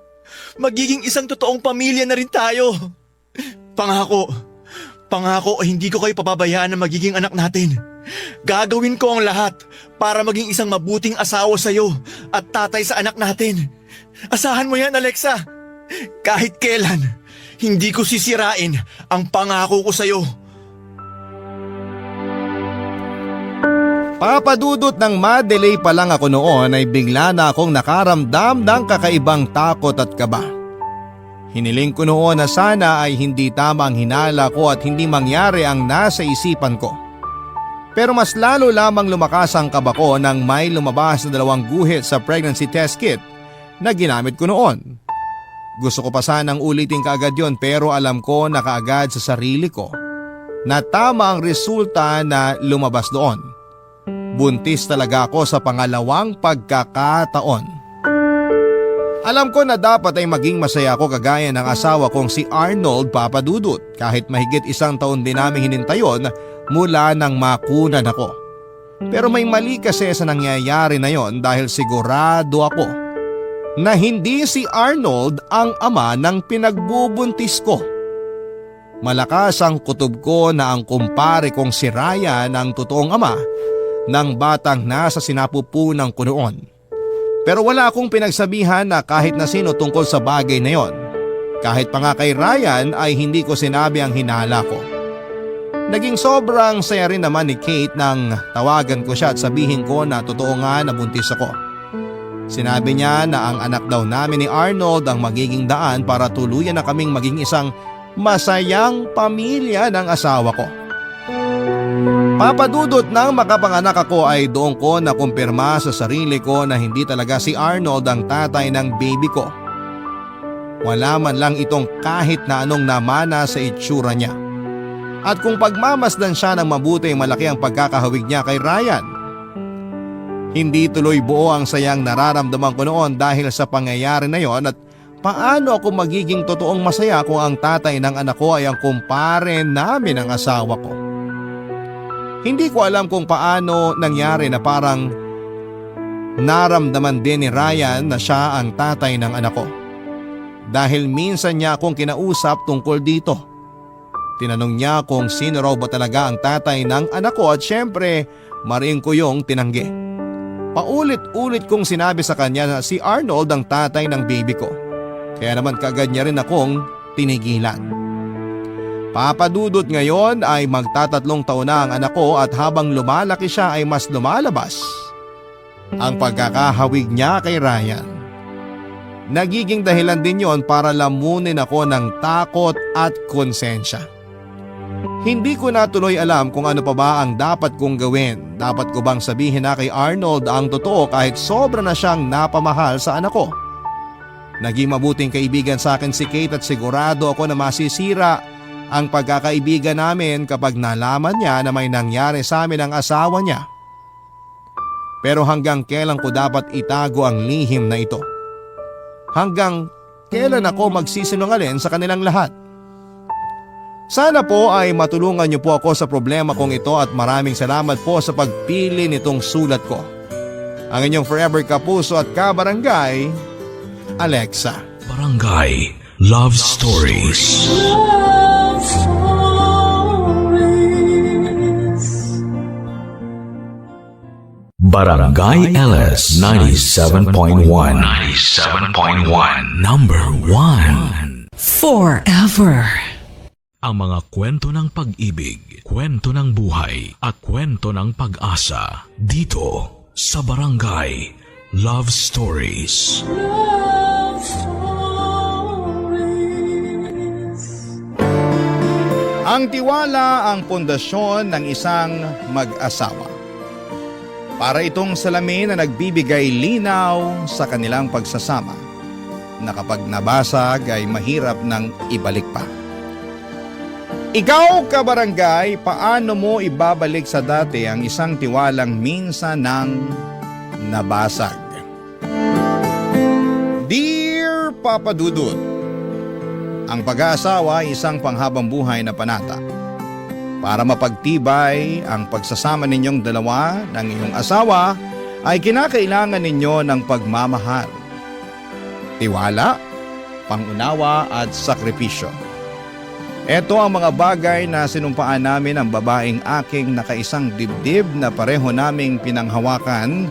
Magiging isang totoong pamilya na rin tayo. Pangako, hindi ko kayo pababayaan na magiging anak natin. Gagawin ko ang lahat para maging isang mabuting asawa sa'yo at tatay sa anak natin. Asahan mo yan, Alexa. Kahit kailan, hindi ko sisirain ang pangako ko sa'yo.
Papadudot ng ma-delay pa lang ako noon ay bigla na akong nakaramdam ng kakaibang takot at kaba. Hiniling ko noon na sana ay hindi tama ang hinala ko at hindi mangyari ang nasa isipan ko. Pero mas lalo lamang lumakas ang kaba ko nang may lumabas na 2 guhit sa pregnancy test kit na ginamit ko noon. Gusto ko pa sanang ulitin kaagad yon pero alam ko na kaagad sa sarili ko na tama ang resulta na lumabas doon. Buntis talaga ako sa pangalawang pagkakataon. Alam ko na dapat ay maging masaya ako kagaya ng asawa kong si Arnold Papadudut kahit mahigit 1 taon din namin hinintayon mula nang makunan ako. Pero may mali kasi sa nangyayari na yon dahil sigurado ako na hindi si Arnold ang ama ng pinagbubuntis ko. Malakas ang kutob ko na ang kumpare kong si Ryan ang totoong ama ng batang nasa sinapupunan ko noon. Pero wala akong pinagsabihan na kahit na sino tungkol sa bagay na yon. Kahit pa nga kay Ryan ay hindi ko sinabi ang hinala ko. Naging sobrang saya rin naman ni Kate nang tawagan ko siya at sabihin ko na totoo nga na buntis ako. Sinabi niya na ang anak daw namin ni Arnold ang magiging daan para tuluyan na kaming maging isang masayang pamilya ng asawa ko. Papadudot nang makapanganak ako ay doon ko nakumpirma sa sarili ko na hindi talaga si Arnold ang tatay ng baby ko. Wala man lang itong kahit na anong namana sa itsura niya. At kung pagmamasdan siya ng mabuti, malaki ang pagkakahawig niya kay Ryan. Hindi tuloy buo ang sayang nararamdaman ko noon dahil sa pangyayari na yon at paano ako magiging totoong masaya kung ang tatay ng anak ko ay ang kumpare namin ng asawa ko. Hindi ko alam kung paano nangyari na parang naramdaman din ni Ryan na siya ang tatay ng anak ko. Dahil minsan niya akong kinausap tungkol dito. Tinanong niya kung sino raw ba talaga ang tatay ng anak ko at syempre maring ko yung tinanggi. Paulit-ulit kong sinabi sa kanya na si Arnold ang tatay ng baby ko. Kaya naman kaagad niya rin akong tinigilan. Papadudot ngayon ay magta-3 taon na ang anak ko at habang lumalaki siya ay mas lumalabas ang pagkakahawig niya kay Ryan. Nagiging dahilan din yon para lamunin ako ng takot at konsensya. Hindi ko na tuloy alam kung ano pa ba ang dapat kong gawin. Dapat ko bang sabihin na kay Arnold ang totoo kahit sobra na siyang napamahal sa anak ko? Naging mabuting kaibigan sa akin si Kate at sigurado ako na masisira ang pagkakaibigan namin kapag nalaman niya na may nangyari sa amin ang asawa niya. Pero hanggang kailan ko dapat itago ang lihim na ito? Hanggang kailan ako magsisinungaling sa kanilang lahat? Sana po ay matulungan niyo po ako sa problema kong ito at maraming salamat po sa pagpili nitong sulat ko. Ang inyong forever kapuso at kabarangay, Alexa.
Barangay Love Stories. Barangay LS 97.1 Number 1
Forever.
Ang mga kwento ng pag-ibig, kwento ng buhay at kwento ng pag-asa dito sa Barangay Love Stories.
Ang tiwala ang pundasyon ng isang mag-asawa. Para itong salamin na nagbibigay linaw sa kanilang pagsasama na kapag nabasag ay mahirap nang ibalik pa. Ikaw, kabarangay, paano mo ibabalik sa dati ang isang tiwalang minsan nang nabasag? Dear Papa Dudut, ang pag-aasawa ay isang panghabang buhay na panata. Para mapagtibay ang pagsasama ninyong dalawa ng iyong asawa ay kinakailangan ninyo ng pagmamahal, tiwala, pangunawa at sakripisyo. Ito ang mga bagay na sinumpaan namin ang babaeng aking nakaisang dibdib na pareho naming pinanghawakan,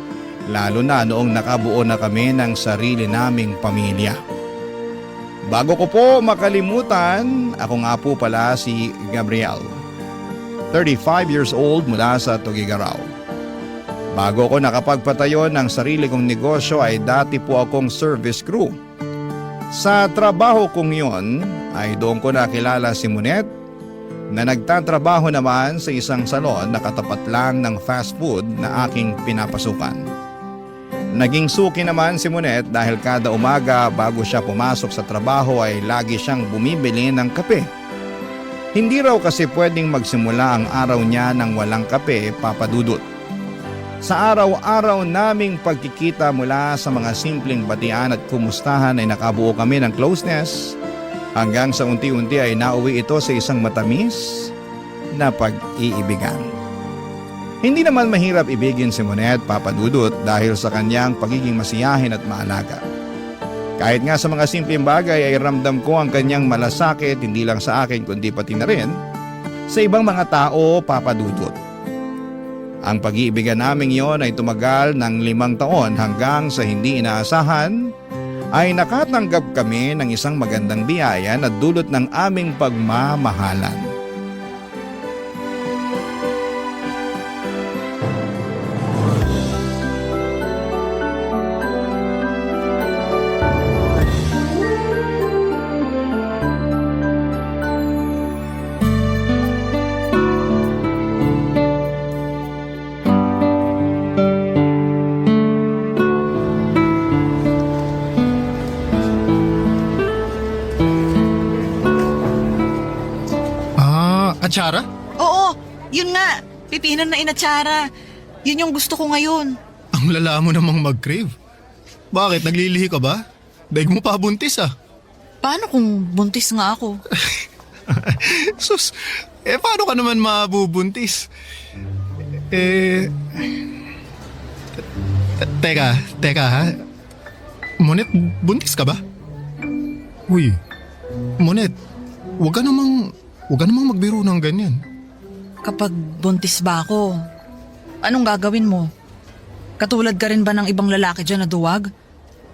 lalo na noong nakabuo na kami ng sarili naming pamilya. Bago ko po makalimutan, ako nga po pala si Gabriel, 35 years old mula sa Tugigaraw. Bago ko nakapagpatayo ng sarili kong negosyo ay dati po akong service crew. Sa trabaho kong yon ay doon ko nakilala si Monet na nagtatrabaho naman sa isang salon na katapat lang ng fast food na aking pinapasukan. Naging suki naman si Monet dahil kada umaga bago siya pumasok sa trabaho ay lagi siyang bumibili ng kape. Hindi raw kasi pwedeng magsimula ang araw niya ng walang kape, Papa Dudut. Sa araw-araw naming pagkikita mula sa mga simpleng batian at kumustahan ay nakabuo kami ng closeness hanggang sa unti-unti ay nauwi ito sa isang matamis na pag-iibigan. Hindi naman mahirap ibigin si Monet, Papa Dudut, dahil sa kanyang pagiging masiyahin at maalaga. Kahit nga sa mga simpleng bagay ay ramdam ko ang kanyang malasakit hindi lang sa akin kundi pati na rin sa ibang mga tao, Papa Dudut. Ang pag-iibigan naming yon ay tumagal ng 5 taon hanggang sa hindi inaasahan ay nakatanggap kami ng isang magandang biyaya na dulot ng aming pagmamahalan.
Atsara?
Oo, yun nga. Pipinan na inatsara. Yun yung gusto ko ngayon.
Ang lala mo namang mag-crave. Bakit? Naglilihi ka ba? Daig mo pa buntis ah.
Paano kung buntis nga ako?
Sus, paano ka naman mabubuntis? Teka ha. Monet, buntis ka ba? Uy, Monet, huwag ka namang magbiro ng ganyan.
Kapag buntis ba ako, anong gagawin mo? Katulad ka rin ba ng ibang lalaki dyan na duwag?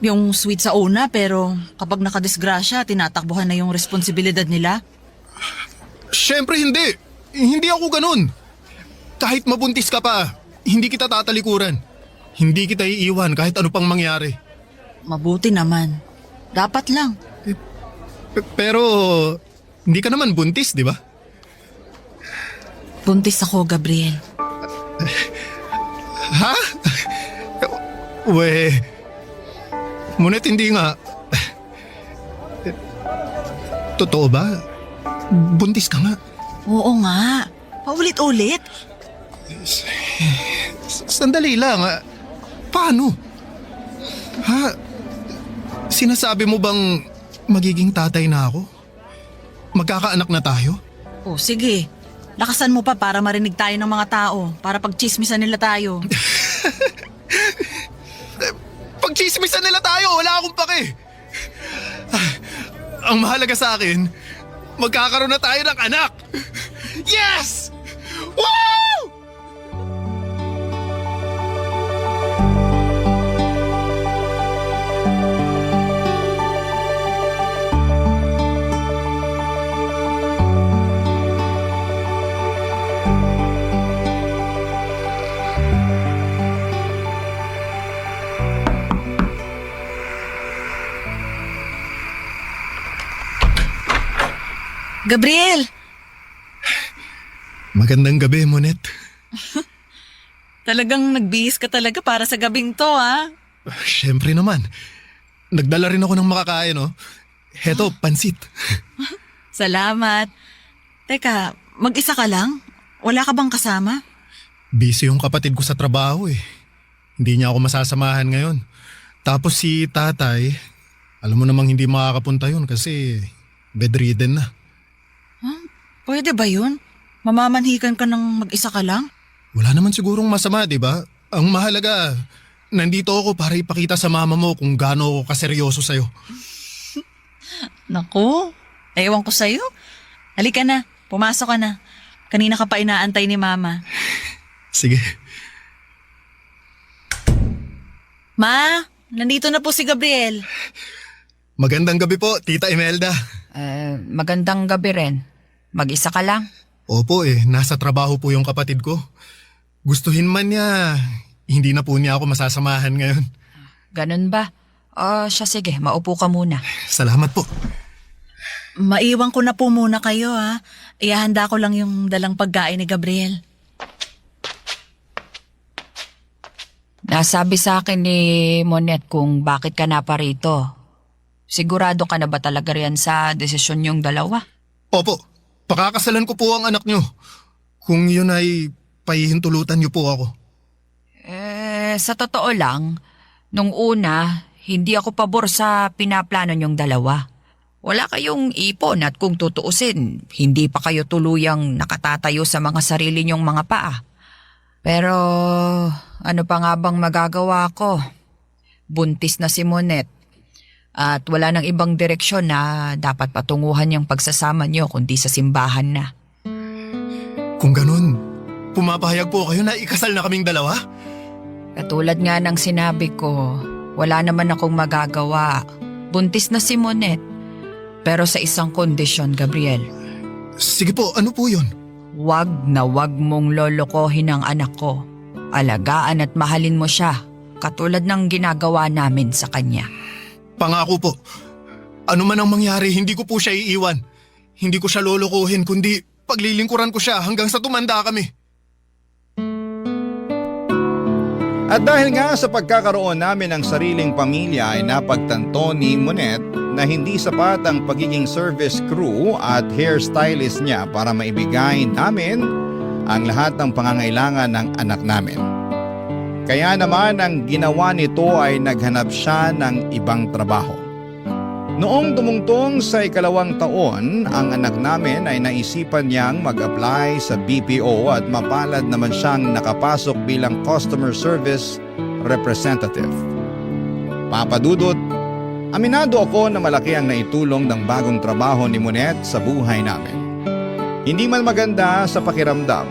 Yung sweet sa una pero kapag nakadisgrasya, tinatakbuhan na yung responsibilidad nila?
Siyempre hindi. Hindi ako ganun. Kahit mabuntis ka pa, hindi kita tatalikuran. Hindi kita iiwan kahit ano pang mangyari.
Mabuti naman. Dapat lang.
Pero hindi ka naman buntis, di ba?
Buntis ako, Gabriel.
Ha? Monet, hindi nga. Totoo ba? Buntis ka nga.
Oo nga. Paulit-ulit.
Sandali lang. Paano? Ha? Sinasabi mo bang magiging tatay na ako? Magkakaanak na tayo?
O sige, lakasan mo pa para marinig tayo ng mga tao, para pagchismisan nila tayo.
Pagchismisan nila tayo, wala akong pake. Ang mahalaga sa akin, magkakaroon na tayo ng anak. Yes! Woo!
Gabriel!
Magandang gabi, Monet.
Talagang nagbihis ka talaga para sa gabing to, ha?
Siyempre naman. Nagdala rin ako ng makakain, oh. Heto, pansit.
Salamat. Teka, mag-isa ka lang? Wala ka bang kasama?
Busy yung kapatid ko sa trabaho, eh. Hindi niya ako masasamahan ngayon. Tapos si tatay, alam mo namang hindi makakapunta yun kasi bedridden na.
Pwede ba yun? Mamamanhikan ka ng mag-isa ka lang?
Wala naman sigurong masama, di ba? Ang mahalaga, nandito ako para ipakita sa mama mo kung gaano ako kaseryoso sa'yo.
Naku, ewan ko sa'yo. Halika na, pumasok ka na. Kanina ka pa inaantay ni Mama.
Sige.
Ma, nandito na po si Gabriel.
Magandang gabi po, Tita Imelda.
Magandang gabi rin. Mag-isa ka lang?
Opo nasa trabaho po yung kapatid ko. Gustuhin man niya, hindi na po niya ako masasamahan ngayon.
Ganun ba? Siya sige, maupo ka muna.
Salamat po.
Maiwan ko na po muna kayo, ha. Ihahanda ko lang yung dalang pagkain ni Gabriel.
Nasabi sa akin ni Monet kung bakit ka na pa rito. Sigurado ka na ba talaga riyan sa desisyon niyong dalawa?
Opo, pakakasalan ko po ang anak niyo. Kung yun ay pahihintulutan niyo po ako.
Sa totoo lang, nung una, hindi ako pabor sa pinaplano niyong dalawa. Wala kayong ipon at kung tutuusin, hindi pa kayo tuluyang nakatatayo sa mga sarili niyong mga paa. Pero ano pa nga bang magagawa ko? Buntis na si Monette at wala nang ibang direksyon na dapat patunguhan yung pagsasama niyo kundi sa simbahan na.
Kung ganun, pumapahayag po kayo na ikasal na kaming dalawa?
Katulad nga ng sinabi ko, wala naman akong magagawa. Buntis na si Monette. Pero sa isang kondisyon, Gabriel.
Sige po, ano po yun?
Wag na wag mong lolokohin ang anak ko. Alagaan at mahalin mo siya, katulad ng ginagawa namin sa kanya.
Pangako po. Ano man ang mangyari, hindi ko po siya iiwan. Hindi ko siya lolokohin, kundi paglilingkuran ko siya hanggang sa tumanda kami.
At dahil nga sa pagkakaroon namin ng sariling pamilya ay napagtanto ni Monette na hindi sapat ang pagiging service crew at hairstylist niya para maibigay namin ang lahat ng pangangailangan ng anak namin. Kaya naman ang ginawa nito ay naghanap siya ng ibang trabaho. Noong tumungtong sa 2 taon, ang anak namin ay naisipan niyang mag-apply sa BPO at mapalad naman siyang nakapasok bilang customer service representative. Papadudot, aminado ako na malaki ang naitulong ng bagong trabaho ni Monette sa buhay namin. Hindi man maganda sa pakiramdam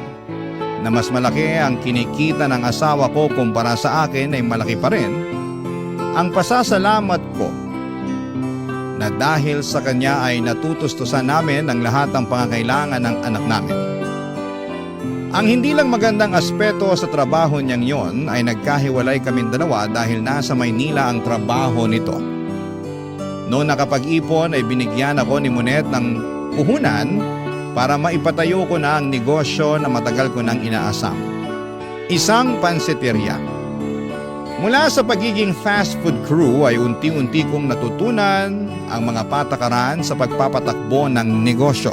na mas malaki ang kinikita ng asawa ko kumpara sa akin ay malaki pa rin ang pasasalamat ko na dahil sa kanya ay natutustusan namin ang lahat ng pangangailangan ng anak namin. Ang hindi lang magandang aspeto sa trabaho niyang yon ay nagkahiwalay kaming dalawa dahil nasa Maynila ang trabaho nito. Noong nakapag-ipon ay binigyan ako ni Monette ng puhunan para maipatayo ko na ang negosyo na matagal ko nang inaasam. Isang pansiteria. Mula sa pagiging fast food crew ay unti-unti kong natutunan ang mga patakaran sa pagpapatakbo ng negosyo.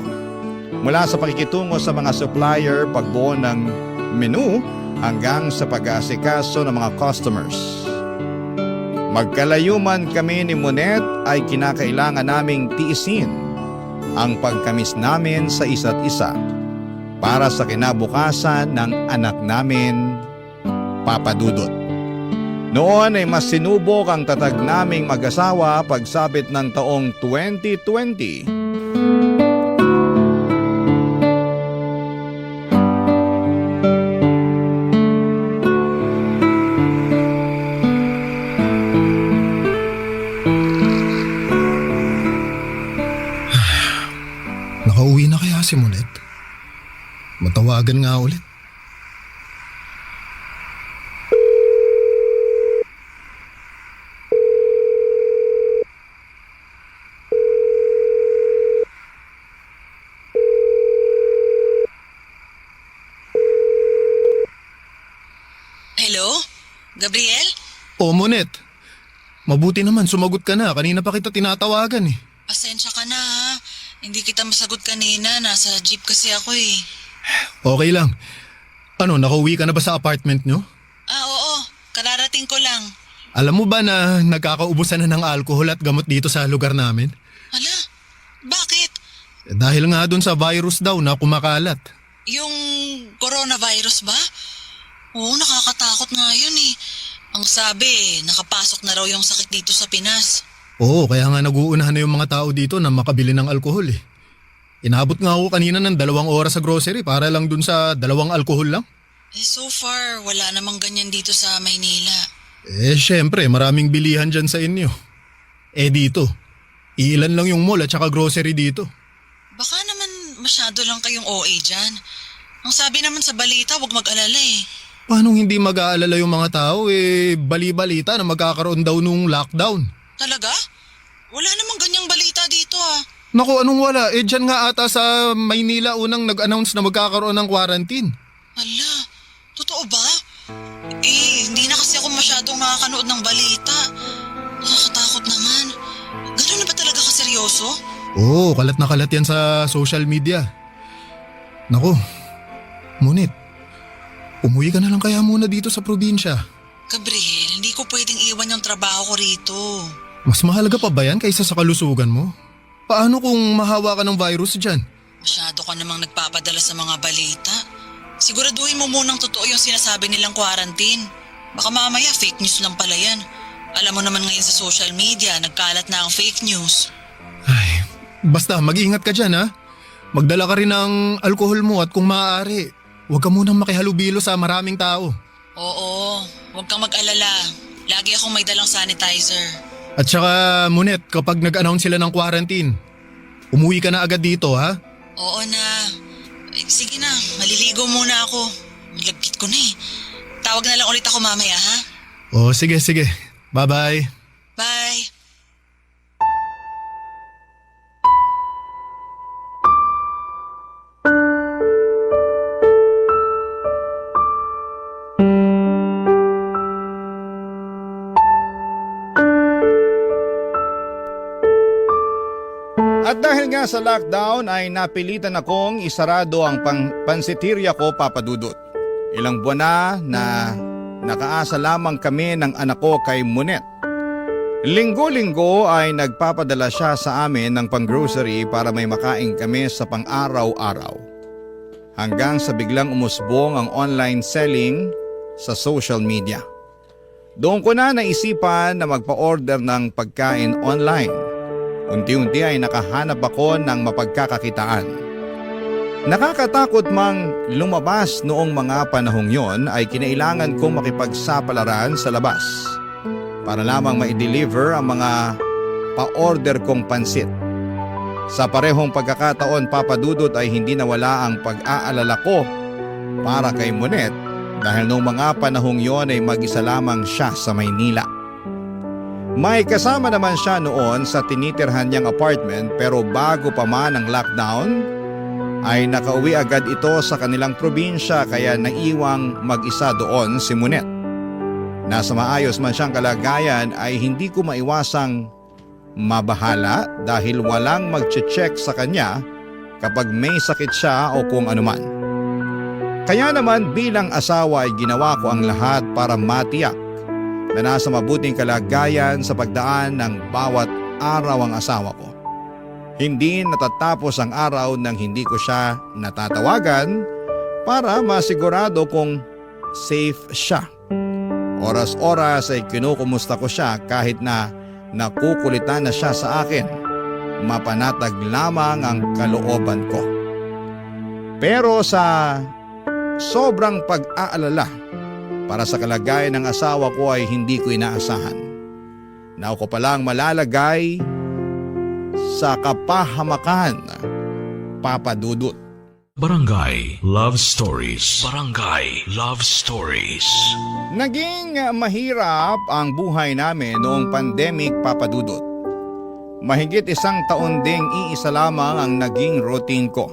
Mula sa pakikitungo sa mga supplier, pagbuo ng menu, hanggang sa pag-aasikaso ng mga customers. Magkalayo man kami ni Monette ay kinakailangan naming tiisin ang pagkamis namin sa isa't isa para sa kinabukasan ng anak namin, Papa Dudut. Noon ay mas sinubok ang tatag naming mag-asawa pagsabit ng taong 2020.
Nakauwi na kaya si Monette? Matawagan nga ulit.
Hello? Gabriel?
O Monette, mabuti naman sumagot ka na. Kanina pa kita tinatawagan eh.
Pasensya ka na ha. Hindi kita masagot kanina. Nasa jeep kasi ako eh.
Okay lang. Ano, nakauwi ka na ba sa apartment nyo?
Oo. Kararating ko lang.
Alam mo ba na nagkakaubusan na ng alcohol at gamot dito sa lugar namin?
Hala? Bakit?
Dahil nga dun sa virus daw na kumakalat.
Yung coronavirus ba? Oo, nakakatakot nga yun eh. Ang sabi, nakapasok na raw yung sakit dito sa Pinas.
Oo, kaya nga nag-uunahan na yung mga tao dito na makabili ng alkohol eh. Inabot nga ako kanina ng 2 oras sa grocery para lang dun sa 2 alkohol lang.
So far, wala namang ganyan dito sa Maynila.
Syempre, maraming bilihan dyan sa inyo. Dito, iilan lang yung mall at saka grocery dito.
Baka naman masyado lang kayong OA dyan. Ang sabi naman sa balita, huwag mag-alala eh.
Paano hindi mag-aalala yung mga tao bali-balita na magkakaroon daw nung lockdown?
Talaga? Wala namang ganyang balita dito ah.
Naku, anong wala? Dyan nga ata sa Maynila unang nag-announce na magkakaroon ng quarantine.
Ala, totoo ba? Hindi na kasi ako masyadong nakakanood ng balita. Nakakatakot naman. Gano'n na ba talaga kaseryoso?
Oo, kalat na kalat yan sa social media. Naku, Monette, Umuwi ka na lang kaya muna dito sa probinsya.
Gabriel, hindi ko pwedeng iwan yung trabaho ko rito.
Mas mahalaga pa ba yan kaysa sa kalusugan mo? Paano kung mahawa ka ng virus dyan?
Masyado ka namang nagpapadala sa mga balita. Siguraduhin mo munang totoo yung sinasabi nilang quarantine. Baka mamaya fake news lang pala yan. Alam mo naman ngayon sa social media, nagkalat na ang fake news.
Ay, basta mag-iingat ka dyan ha. Magdala ka rin ng alkohol mo at kung maaari, huwag ka munang makihalubilo sa maraming tao.
Oo, huwag kang mag-alala. Lagi akong may dalang sanitizer.
At saka, Munet, kapag nag-announce sila ng quarantine, umuwi ka na agad dito ha.
Oo na. Sige na, maliligo muna ako. Malagkit ko na eh. Tawag na lang ulit ako mamaya ha.
Oh, sige. Bye-bye.
Bye.
At dahil nga sa lockdown ay napilitan akong isarado ang pansitirya ko, Papa Dudut. Ilang buwan na nakaasa lamang kami ng anak ko kay Munet. Linggo-linggo ay nagpapadala siya sa amin ng pang-grocery para may makain kami sa pang-araw-araw. Hanggang sa biglang umusbong ang online selling sa social media. Doon ko na naisipan na magpa-order ng pagkain online. Unti-unti ay nakahanap ako ng mapagkakakitaan. Nakakatakot mang lumabas noong mga panahong yon ay kinailangan kong makipagsapalaran sa labas para lamang ma-deliver ang mga pa-order kong pansit. Sa parehong pagkakataon, Papa Dudut, ay hindi nawala ang pag-aalala ko para kay Munet dahil noong mga panahong yon ay mag-isa lamang siya sa Maynila. May kasama naman siya noon sa tinitirhan niyang apartment pero bago pa man ang lockdown ay nakauwi agad ito sa kanilang probinsya kaya naiwang mag-isa doon si Munet. Nasa maayos man siyang kalagayan ay hindi ko maiwasang mabahala dahil walang mag-check sa kanya kapag may sakit siya o kung anuman. Kaya naman bilang asawa ay ginawa ko ang lahat para matiyak na nasa mabuting kalagayan sa pagdaan ng bawat araw ang asawa ko. Hindi natatapos ang araw nang hindi ko siya natatawagan para masigurado kung safe siya. Oras-oras ay kinukumusta ko siya kahit na nakukulitan na siya sa akin. Mapanatag lamang ang kalooban ko. Pero sa sobrang pag-aalala para sa kalagayan ng asawa ko ay hindi ko inaasahan na ako palang malalagay sa kapahamakan, Papa Dudut.
Barangay Love Stories. Barangay Love Stories.
Naging mahirap ang buhay namin noong pandemic, Papa Dudut. Mahigit 1 taon ding iisa lamang ang naging routine ko.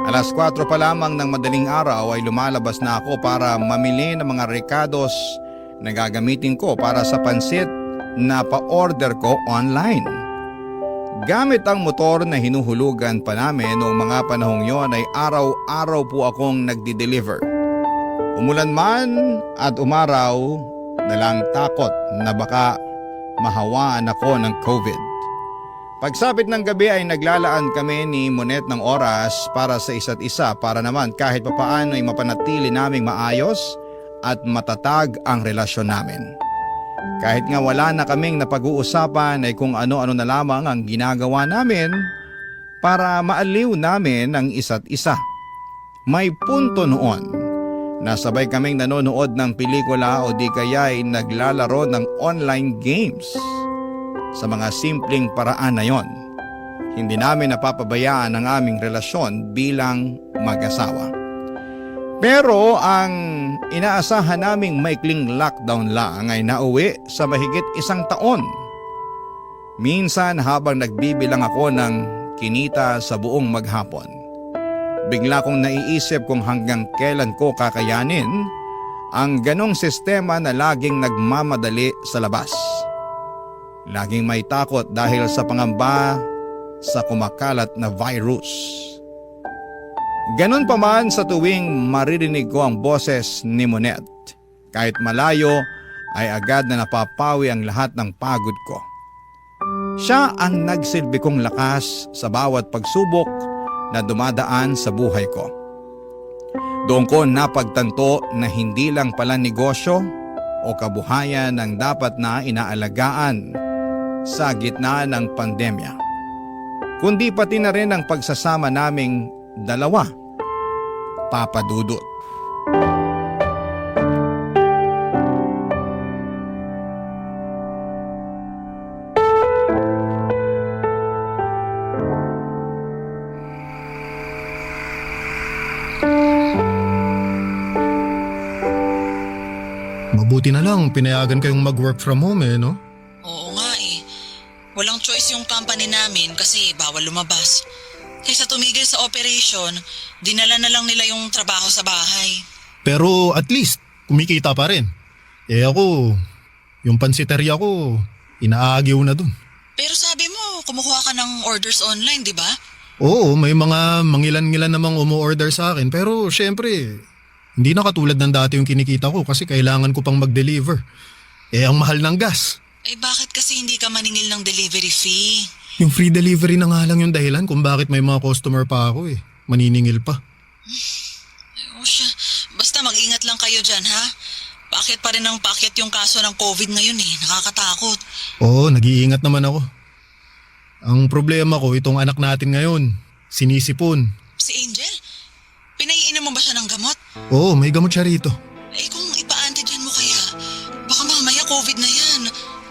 Alas 4 pa lamang ng madaling araw ay lumalabas na ako para mamili ng mga rekados na gagamitin ko para sa pansit na pa-order ko online. Gamit ang motor na hinuhulugan pa namin noong mga panahong yon ay araw-araw po akong nagdi-deliver. Umulan man at umaraw, nalang takot na baka mahawaan ako ng COVID. Pagsapit ng gabi ay naglalaan kami ni Munet ng oras para sa isa't isa para naman kahit papaano ay mapanatili naming maayos at matatag ang relasyon namin. Kahit nga wala na kaming napag-uusapan ay kung ano-ano na lamang ang ginagawa namin para maaliw namin ang isa't isa. May punto noon na sabay kaming nanonood ng pelikula o di kaya ay naglalaro ng online games. Sa mga simpleng paraan na yon, hindi namin napapabayaan ang aming relasyon bilang mag-asawa. Pero ang inaasahan naming maikling lockdown lang ay nauwi sa mahigit 1 taon. Minsan habang nagbibilang ako ng kinita sa buong maghapon, bigla kong naiisip kung hanggang kailan ko kakayanin ang ganong sistema na laging nagmamadali sa labas. Laging may takot dahil sa pangamba sa kumakalat na virus. Ganun pa man sa tuwing maririnig ko ang boses ni Monet, kahit malayo ay agad na napapawi ang lahat ng pagod ko. Siya ang nagsilbi kong lakas sa bawat pagsubok na dumadaan sa buhay ko. Doon ko napagtanto na hindi lang pala negosyo o kabuhayan ang dapat na inaalagaan sa gitna ng pandemya, kundi pati na rin ang pagsasama naming dalawa, Papa Dudut.
Mabuti na lang, pinayagan kayong mag-work from home no?
Oo nga eh. Walang choice yung company namin kasi bawal lumabas. Kaysa tumigil sa operation, dinala na lang nila yung trabaho sa bahay.
Pero at least, kumikita pa rin. Ako, yung pansiteria ko, inaagyaw na dun.
Pero sabi mo, kumukuha ka ng orders online, di ba?
Oo, may mga mangilan-ngilan namang umu-order sa akin. Pero syempre, hindi na katulad ng dati yung kinikita ko kasi kailangan ko pang mag-deliver. Ang mahal ng gas.
Bakit kasi hindi ka maningil ng delivery fee?
Yung free delivery na nga lang yung dahilan kung bakit may mga customer pa ako Maniningil pa.
O siya, basta mag-ingat lang kayo dyan ha? Bakit pa rin ang pakyat yung kaso ng COVID ngayon nakakatakot.
Oo, nag-iingat naman ako. Ang problema ko, itong anak natin ngayon, sinisipon.
Si Angel? Pinaiinom mo ba siya ng gamot?
Oo, may gamot siya rito.
Kung ipa-antigen mo kaya, baka mamaya COVID na yan.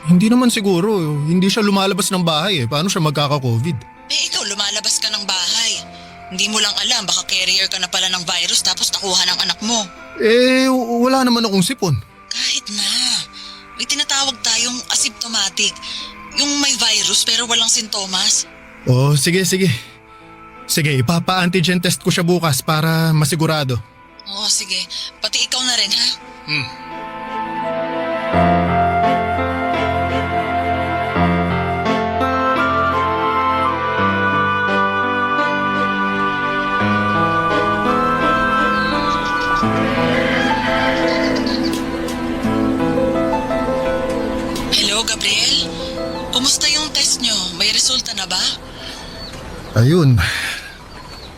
Hindi naman siguro, hindi siya lumalabas ng bahay Paano siya magkaka-COVID?
Ikaw lumalabas ka ng bahay. Hindi mo lang alam, baka carrier ka na pala ng virus tapos nakuha ng anak mo.
Wala naman akong sipon.
Kahit na. May tinatawag tayong asymptomatic. Yung may virus pero walang sintomas.
Sige. Sige, ipapa-antigen test ko siya bukas para masigurado.
Sige. Pati ikaw na rin ha? Hello, Gabriel? Kumusta yung test nyo? May resulta na ba?
Ayun,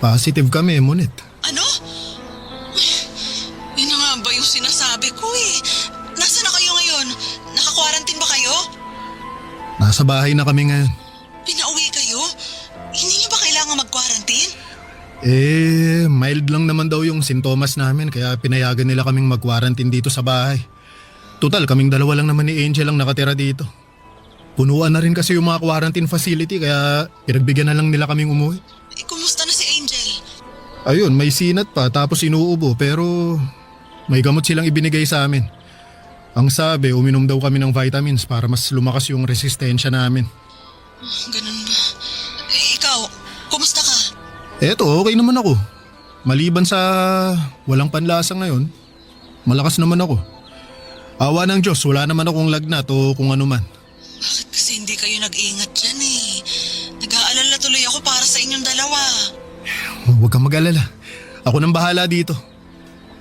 positive kami, Monet.
Ano? Yun na nga ba yung sinasabi ko Nasaan na kayo ngayon? Naka-quarantine ba kayo?
Nasa bahay na kami ngayon.
Pinauwi kayo? Hindi nyo ba kailangan mag-quarantine?
Mild lang naman daw yung sintomas namin kaya pinayagan nila kaming mag-quarantine dito sa bahay. Total, kaming dalawa lang naman ni Angel ang nakatira dito. Punuan na rin kasi yung mga quarantine facility kaya pinagbigyan na lang nila kaming umuwi.
Kumusta na si Angel?
Ayun, may sinat pa tapos inuubo pero may gamot silang ibinigay sa amin. Ang sabi, uminom daw kami ng vitamins para mas lumakas yung resistensya namin.
Ganun ba? Ikaw, kumusta ka?
Eto, okay naman ako. Maliban sa walang panlasa ngayon, malakas naman ako. Awa ng Diyos, wala naman akong lagnat o kung ano man.
Bakit kasi hindi kayo nag-ingat dyan Nag-aalala tuloy ako para sa inyong dalawa.
Huwag kang mag-alala. Ako nang bahala dito.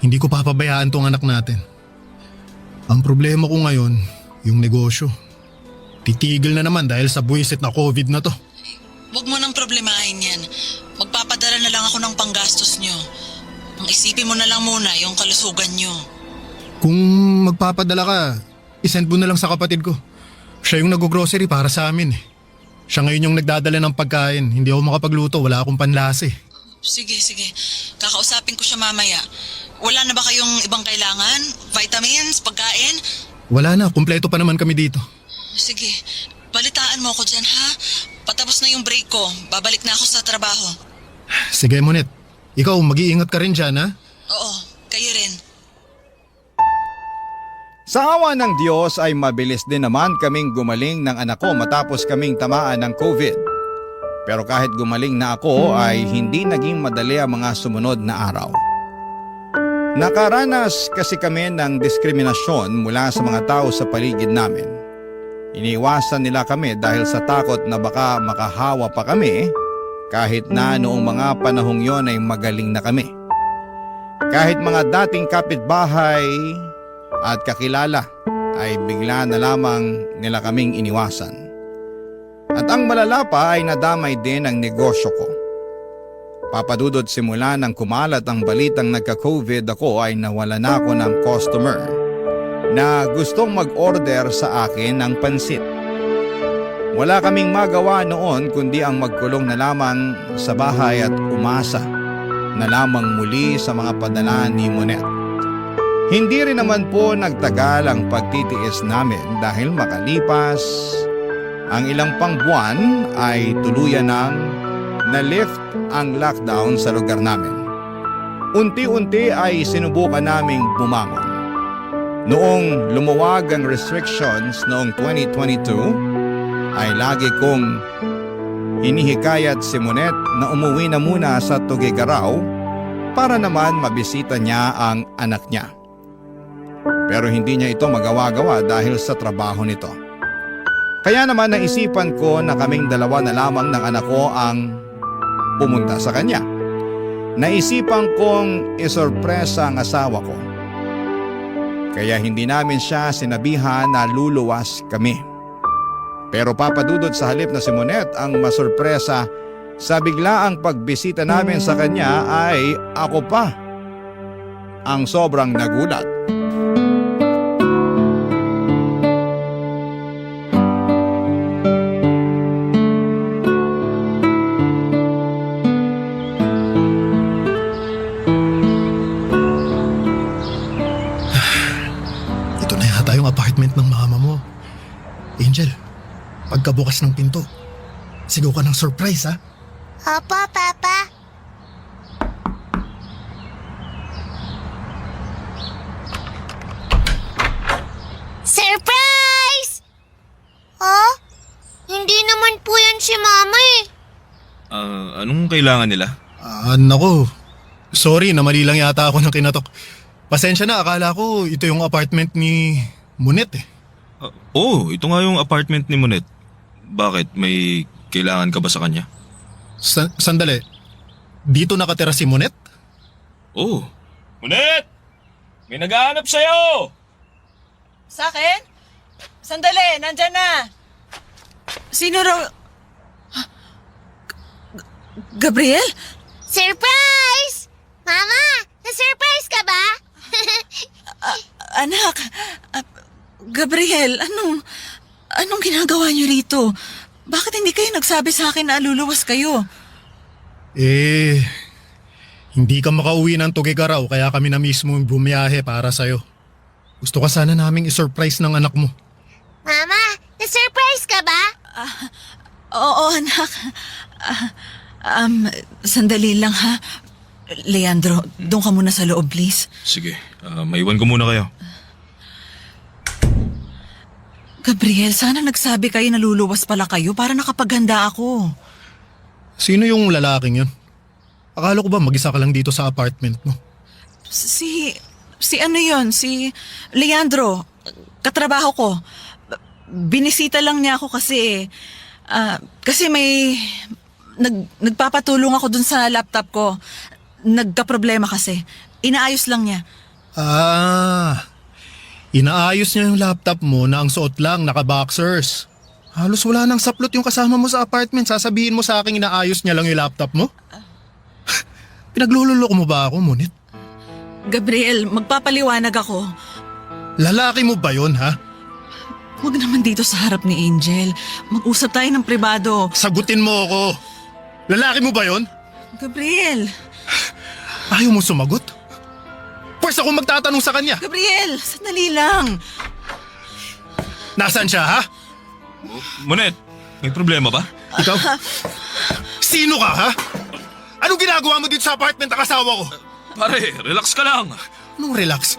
Hindi ko papabayaan tong anak natin. Ang problema ko ngayon, yung negosyo. Titigil na naman dahil sa buwisit na COVID na to.
Huwag mo nang problemahin yan. Magpapadala na lang ako ng panggastos nyo. Ang isipin mo na lang muna yung kalusugan nyo.
Kung magpapadala ka, isend mo na lang sa kapatid ko. Siya yung nag-grocery para sa amin Siya ngayon yung nagdadala ng pagkain. Hindi ako makapagluto, wala akong panlasa
Sige. Kakausapin ko siya mamaya. Wala na ba kayong ibang kailangan? Vitamins, pagkain?
Wala na, kumpleto pa naman kami dito.
Sige, balitaan mo ako dyan ha. Patapos na yung break ko, babalik na ako sa trabaho.
Sige, Monet. Ikaw, mag-iingat ka rin dyan, ha?
Oo, kayo rin.
Sa awa ng Diyos ay mabilis din naman kaming gumaling ng anak ko matapos kaming tamaan ng COVID. Pero kahit gumaling na ako ay hindi naging madali ang mga sumunod na araw. Nakaranas kasi kami ng diskriminasyon mula sa mga tao sa paligid namin. Iniiwasan nila kami dahil sa takot na baka makahawa pa kami Kahit na noong mga panahong yon ay magaling na kami. Kahit mga dating kapitbahay at kakilala ay bigla na lamang nila kaming iniwasan. At ang malala pa ay nadamay din ang negosyo ko. Papadudod simula nang kumalat ang balitang nagka-COVID ako ay nawala na ako ng customer na gustong mag-order sa akin ng pansit. Wala kaming magawa noon kundi ang magkulong na lamang sa bahay at umasa na lamang muli sa mga padala ni Monet. Hindi rin naman po nagtagal ang pagtitiis namin dahil makalipas ang ilang pang buwan ay tuluyan ng na-lift ang lockdown sa lugar namin. Unti-unti ay sinubukan naming bumangon. Noong lumuwag ang restrictions noong 2022, ay lagi kong hinihikayat si Monet na umuwi na muna sa Tuguegarao para naman mabisita niya ang anak niya. Pero hindi niya ito magawa-gawa dahil sa trabaho nito. Kaya naman naisipan ko na kaming dalawa na lamang ng anak ko ang pumunta sa kanya. Naisipan kong isorpresa ang asawa ko. Kaya hindi namin siya sinabihan na luluwas kami. Pero papadudod sa halip na si Monet ang masurpresa sa biglaang pagbisita namin sa kanya ay ako pa ang sobrang nagulat.
Ito na yata yung apartment ng mama mo. Angel, pagkabukas ng pinto, sigaw ka ng surprise ha?
Opo, Papa. Surprise! Oh? Hindi naman po yan si Mama eh.
Anong kailangan nila?
Nako. Sorry na mali lang yata ako ng kinatok. Pasensya na, akala ko ito yung apartment ni Monet eh.
Ito nga yung apartment ni Monet. Bakit? May kailangan ka ba sa kanya?
Sandali. Dito nakatira si Monet?
Oo. Monet! May naghahanap sa'yo!
Sa akin? Sandali, nandyan na. Sino raw? Gabriel?
Surprise! Mama, na-surprise ka ba?
Anak, Gabriel, anong ginagawa niyo rito? Bakit hindi kayo nagsabi sa akin na luluwas kayo?
Hindi ka makauwi ng Tuguegarao kaya kami na mismo bumiyahe para sa'yo. Gusto ka sana naming isurprise ng anak mo.
Mama, na-surprise ka ba?
Oo, anak. Sandali lang ha. Leandro, doon ka muna sa loob, please.
Sige, maiwan ko muna kayo.
Gabriel, sana nagsabi kayo na luluwas pala kayo para nakapaghanda ako.
Sino yung lalaking yun? Akala ko ba mag-isa ka lang dito sa apartment mo?
Si ano yon? Si Leandro, katrabaho ko. Binisita lang niya ako kasi may nagpapatulong ako dun sa laptop ko. Nagka-problema kasi. Inaayos lang niya.
Inaayos niya yung laptop mo na ang suot lang, naka-boxers. Halos wala nang saplot yung kasama mo sa apartment. Sasabihin mo sa akin inaayos niya lang yung laptop mo? Pinaglululoko mo ba ako, Monet?
Gabriel, magpapaliwanag ako.
Lalaki mo ba yun, ha?
Huwag naman dito sa harap ni Angel. Mag-usap tayo ng pribado.
Sagutin mo ako. Lalaki mo ba yun?
Gabriel!
Ayaw mo sumagot? Pwes ako magtatanong sa kanya.
Gabriel, sandali lang.
Nasaan siya, ha?
Monet, may problema ba?
Ikaw? Sino ka, ha? Anong ginagawa mo dito sa apartment ng asawa ko?
Pare, relax ka lang.
Anong relax?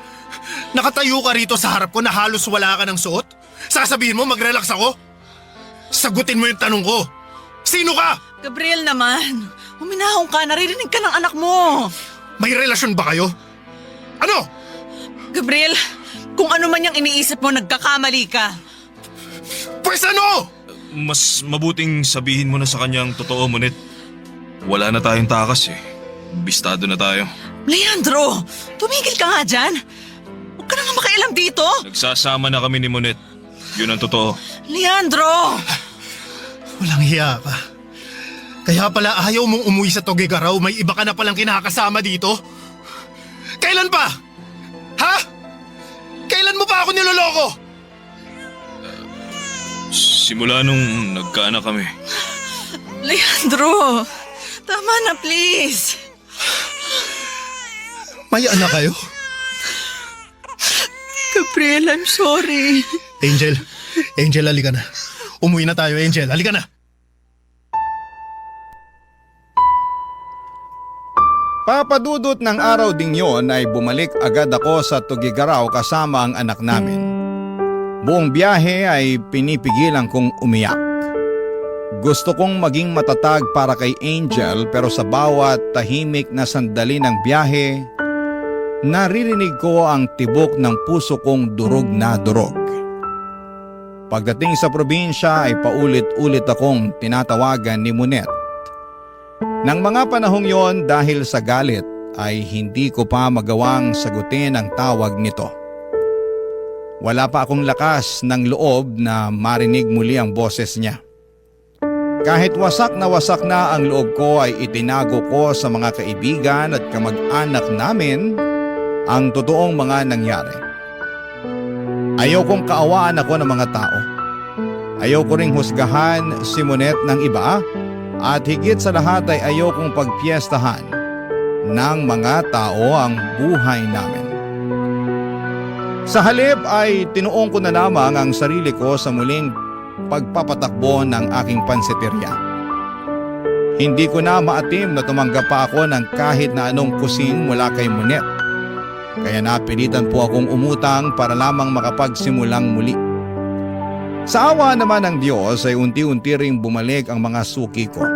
Nakatayo ka rito sa harap ko na halos wala ka ng suot? Sasabihin mo mag-relax ako? Sagutin mo yung tanong ko. Sino ka?
Gabriel naman, huminahong ka, naririnig ka ng anak mo.
May relasyon ba kayo? Ano?
Gabriel, kung ano man yung iniisip mo, nagkakamali ka.
Pwes ano?
Mas mabuting sabihin mo na sa kanyang totoo, Monet. Wala na tayong takas eh. Bistado na tayo.
Leandro, tumigil ka nga dyan. Huwag ka na nga makialam dito.
Nagsasama na kami ni Monet. Yun ang totoo.
Leandro!
Walang hiya ka. Kaya pala ayaw mong umuwi sa Tugigaraw, may iba ka na palang kinakasama dito? Kailan pa? Ha? Kailan mo pa ako niloloko?
Simula nung nagkaanak kami.
Leandro, tama na please.
May anak kayo?
Gabriel, I'm sorry.
Angel, halika na. Umuwi na tayo, Angel. Halika na.
Papadudot ng araw ding yon ay bumalik agad ako sa Tugigaraw kasama ang anak namin. Buong biyahe ay pinipigilan kong umiyak. Gusto kong maging matatag para kay Angel pero sa bawat tahimik na sandali ng biyahe, naririnig ko ang tibok ng puso kong durog na durog. Pagdating sa probinsya ay paulit-ulit akong tinatawagan ni Monet. Nang mga panahong yon dahil sa galit ay hindi ko pa magawang sagutin ang tawag nito. Wala pa akong lakas ng loob na marinig muli ang boses niya. Kahit wasak na ang loob ko ay itinago ko sa mga kaibigan at kamag-anak namin ang totoong mga nangyari. Ayaw kong kaawaan ako ng mga tao. Ayaw ko ring husgahan si Monet ng iba. At higit sa lahat ay ayokong pagpiestahan ng mga tao ang buhay namin. Sa halip ay tinuong ko na lamang ang sarili ko sa muling pagpapatakbo ng aking pansiteria. Hindi ko na maatim na tumanggap pa ako ng kahit na anong kusing mula kay Monet. Kaya napilitan po akong umutang para lamang makapagsimulang muli. Sa awa naman ng Diyos ay unti-unti ring bumalik ang mga suki ko.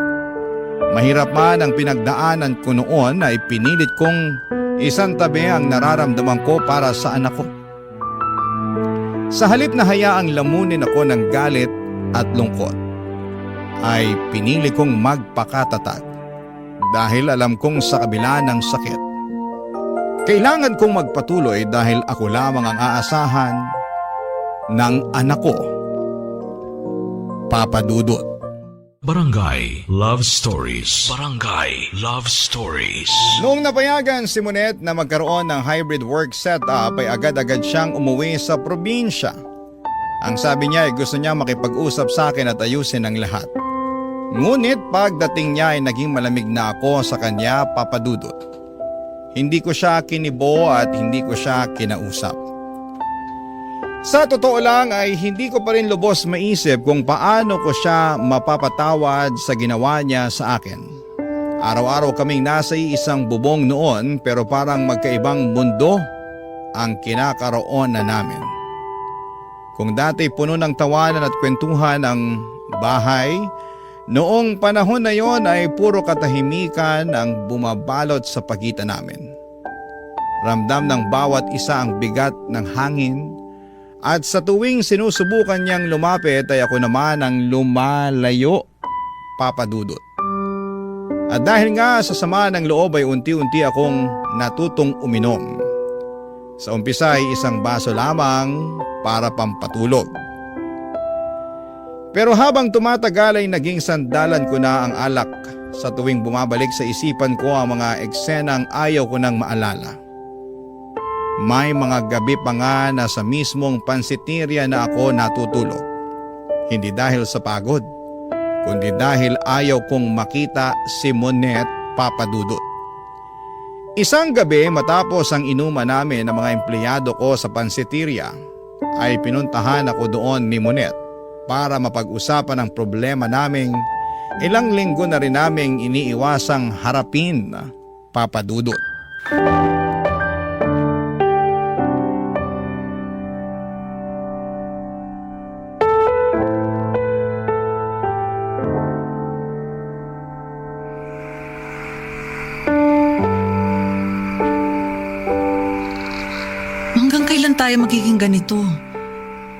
Mahirap man ang pinagdaanan ko noon ay pinilit kong isantabi ang nararamdaman ko para sa anak ko. Sa halip na hayaang lamunin ako ng galit at lungkot, ay pinili kong magpakatatag dahil alam kong sa kabila ng sakit, kailangan kong magpatuloy dahil ako lamang ang aasahan ng anak ko. Papa Dudut.
Barangay Love Stories. Barangay Love Stories.
Noong napayagan si Monet na magkaroon ng hybrid work setup ay agad-agad siyang umuwi sa probinsya. Ang sabi niya ay gusto niya makipag-usap sa akin at ayusin ang lahat. Ngunit pagdating niya ay naging malamig na ako sa kanya, Papa Dudut. Hindi ko siya kinibo at hindi ko siya kinausap. Sa totoo lang ay hindi ko pa rin lubos maisip kung paano ko siya mapapatawad sa ginawa niya sa akin. Araw-araw kaming nasa isang bubong noon pero parang magkaibang mundo ang kinakaroon na namin. Kung dati puno ng tawanan at kwentuhan ang bahay, noong panahon na yon ay puro katahimikan ang bumabalot sa pagitan namin. Ramdam ng bawat isa ang bigat ng hangin. At sa tuwing sinusubukan niyang lumapit ay ako naman ang lumalayo, Papa Dudut. At dahil nga sa sama ng loob ay unti-unti akong natutong uminom. Sa umpisa ay isang baso lamang para pampatulog. Pero habang tumatagal ay naging sandalan ko na ang alak sa tuwing bumabalik sa isipan ko ang mga eksenang ayaw ko nang maalala. May mga gabi pa nga na sa mismong pansiteria na ako natutulog. Hindi dahil sa pagod, kundi dahil ayaw kong makita si Monet, Papa Dudut. Isang gabi matapos ang inuman namin ng mga empleyado ko sa pansiteria, ay pinuntahan ako doon ni Monet para mapag-usapan ang problema naming ilang linggo na rin naming iniiwasang harapin, Papa Dudut.
Tayo magiging ganito.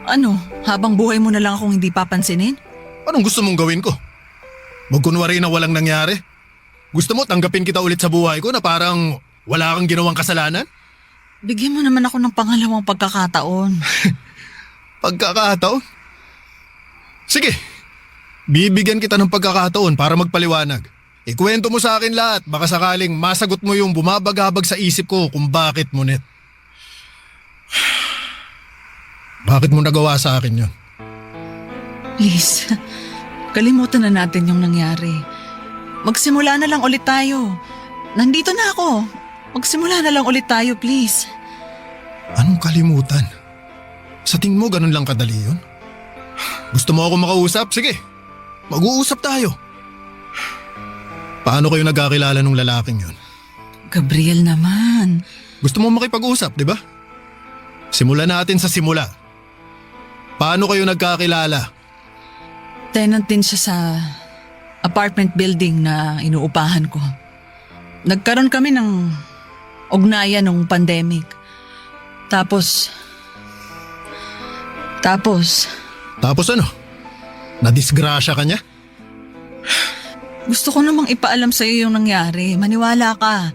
Ano, habang buhay mo na lang akong hindi papansinin?
Anong gusto mong gawin ko? Magkunwari na walang nangyari? Gusto mo tanggapin kita ulit sa buhay ko na parang wala kang ginawang kasalanan?
Bigyan mo naman ako ng pangalawang pagkakataon.
Pagkakataon? Sige, bibigyan kita ng pagkakataon para magpaliwanag. Ikwento mo sa akin lahat, baka sakaling masagot mo yung bumabagabag sa isip ko kung bakit, Monet. Bakit mo nagawa sa akin yun?
Please, kalimutan na natin yung nangyari. Magsimula na lang ulit tayo. Nandito na ako. Magsimula na lang ulit tayo, please.
Anong kalimutan? Sa tingin mo ganun lang kadali yun? Gusto mo ako makausap? Sige, mag-uusap tayo. Paano kayo nagkakilala nung lalaking yun?
Gabriel naman.
Gusto mo makipag-usap, di ba? Simulan natin sa simula. Paano kayo nagkakilala?
Tenant din siya sa apartment building na inuupahan ko. Nagkaroon kami ng ugnayan nung pandemic. Tapos
ano? Nadisgrasya ka niya?
gusto ko namang ipaalam sa'yo yung nangyari. Maniwala ka.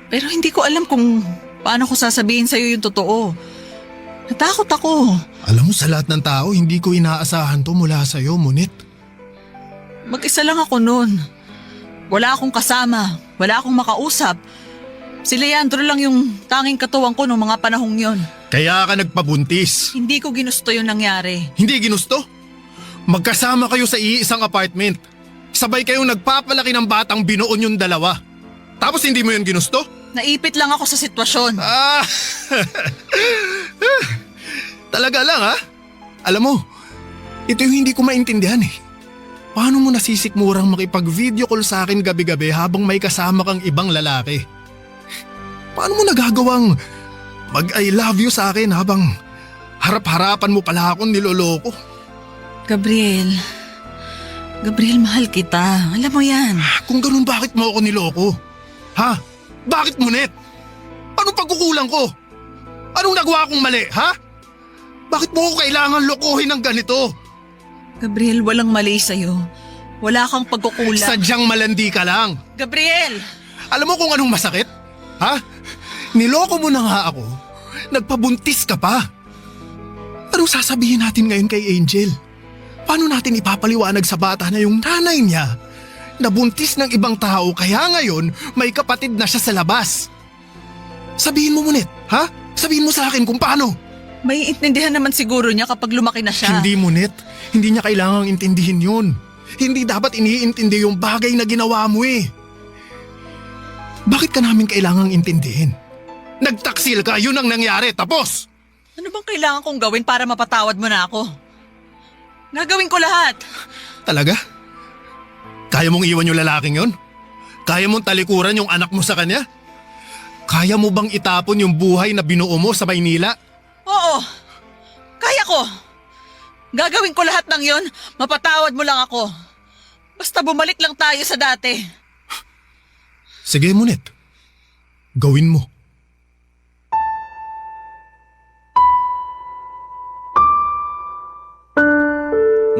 Pero hindi ko alam kung paano ko sasabihin sa'yo yung totoo. Natakot ako.
Alam mo, sa lahat ng tao, hindi ko inaasahan to mula sa'yo, Monet.
Mag-isa lang ako noon. Wala akong kasama. Wala akong makausap. Si Leandro lang yung tanging katuwang ko noong mga panahong yon.
Kaya ka nagpabuntis.
Hindi ko ginusto yung nangyari.
Hindi ginusto? Magkasama kayo sa iisang apartment. Sabay kayong nagpapalaki ng batang binuon yung dalawa. Tapos hindi mo yun ginusto?
Naipit lang ako sa sitwasyon.
Talaga lang ha? Alam mo, ito yung hindi ko maintindihan eh. Paano mo nasisikmurang makipag-video call sa akin gabi-gabi habang may kasama kang ibang lalaki? Paano mo nagagawang mag-I love you sa akin habang harap-harapan mo pala akong niloloko?
Gabriel, mahal kita. Alam mo yan.
Kung ganun, bakit mo ako niloko? Ha? Bakit, Monet? Anong pagkukulang ko? Anong nagawa kong mali, ha? Bakit mo ko kailangan lokohin ng ganito?
Gabriel, walang mali sa'yo. Wala kang pagkukulang.
Sadyang malandi ka lang.
Gabriel!
Alam mo kung anong masakit? Ha? Niloko mo na nga ako. Nagpabuntis ka pa. Anong sasabihin natin ngayon kay Angel? Paano natin ipapaliwanag sa bata na yung nanay niya nabuntis ng ibang tao kaya ngayon may kapatid na siya sa labas? Sabihin mo, Monet, ha? Sabihin mo sa akin kung paano.
May intindihan naman siguro niya kapag lumaki na siya.
Hindi, Monet. Hindi niya kailangang intindihin yun. Hindi dapat iniintindi yung bagay na ginawa mo eh. Bakit ka namin kailangang intindihin? Nagtaksil ka, yun ang nangyari, tapos!
Ano bang kailangan kong gawin para mapatawad mo na ako? Gagawin ko lahat.
Talaga? Kaya mong iwan yung lalaking yun? Kaya mong talikuran yung anak mo sa kanya? Kaya mo bang itapon yung buhay na binuo mo sa Maynila?
Oo, kaya ko. Gagawin ko lahat ng yon, mapatawad mo lang ako. Basta bumalik lang tayo sa dati.
Sige, Monet. Gawin mo.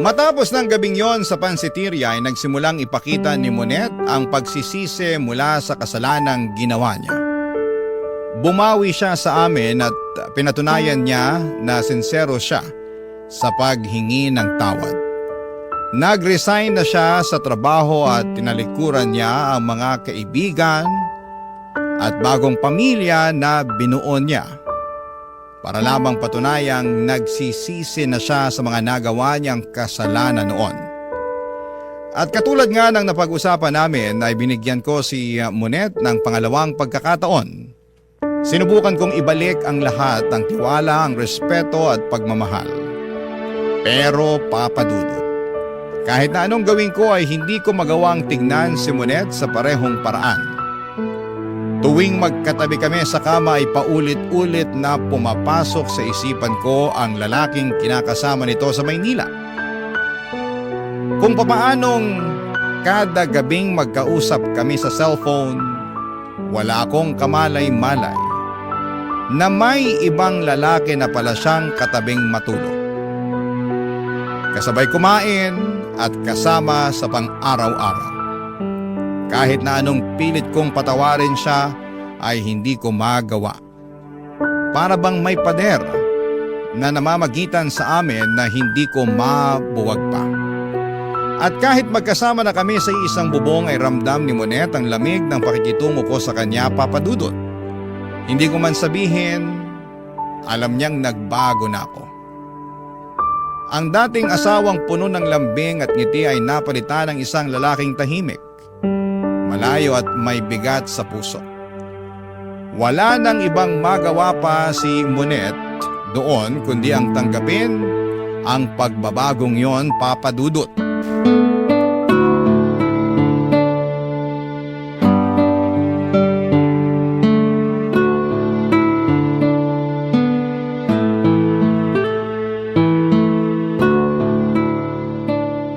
Matapos ng gabing yon sa pansiteria ay nagsimulang ipakita ni Monet ang pagsisisi mula sa kasalanang ginawa niya. Bumawi siya sa amin at pinatunayan niya na sincero siya sa paghingi ng tawad. Nag-resign na siya sa trabaho at tinalikuran niya ang mga kaibigan at bagong pamilya na binuo niya para lamang patunayang nagsisisi na siya sa mga nagawa niyang kasalanan noon. At katulad nga ng napag-usapan namin ay binigyan ko si Monet ng pangalawang pagkakataon. Sinubukan kong ibalik ang lahat ng tiwala, ang respeto at pagmamahal. Pero papadudot. Kahit na anong gawin ko ay hindi ko magawang tignan si Monet sa parehong paraan. Tuwing magkatabi kami sa kama ay paulit-ulit na pumapasok sa isipan ko ang lalaking kinakasama nito sa Maynila. Kung papaanong kada gabing magkausap kami sa cellphone, wala akong kamalay-malay na may ibang lalaki na pala siyang katabing matulog. Kasabay kumain at kasama sa pang-araw-araw. Kahit na anong pilit kong patawarin siya ay hindi ko magawa. Para bang may pader na namamagitan sa amin na hindi ko mabuwag pa. At kahit magkasama na kami sa isang bubong ay ramdam ni Monet ang lamig ng pakikitungo ko sa kanya, Papa Dudut. Hindi ko man sabihin, alam niyang nagbago na ako. Ang dating asawang puno ng lambing at ngiti ay napalitan ng isang lalaking tahimik, malayo at may bigat sa puso. Wala nang ibang magawa pa si Monet doon kundi ang tanggapin ang pagbabagong yon, Papa Dudut.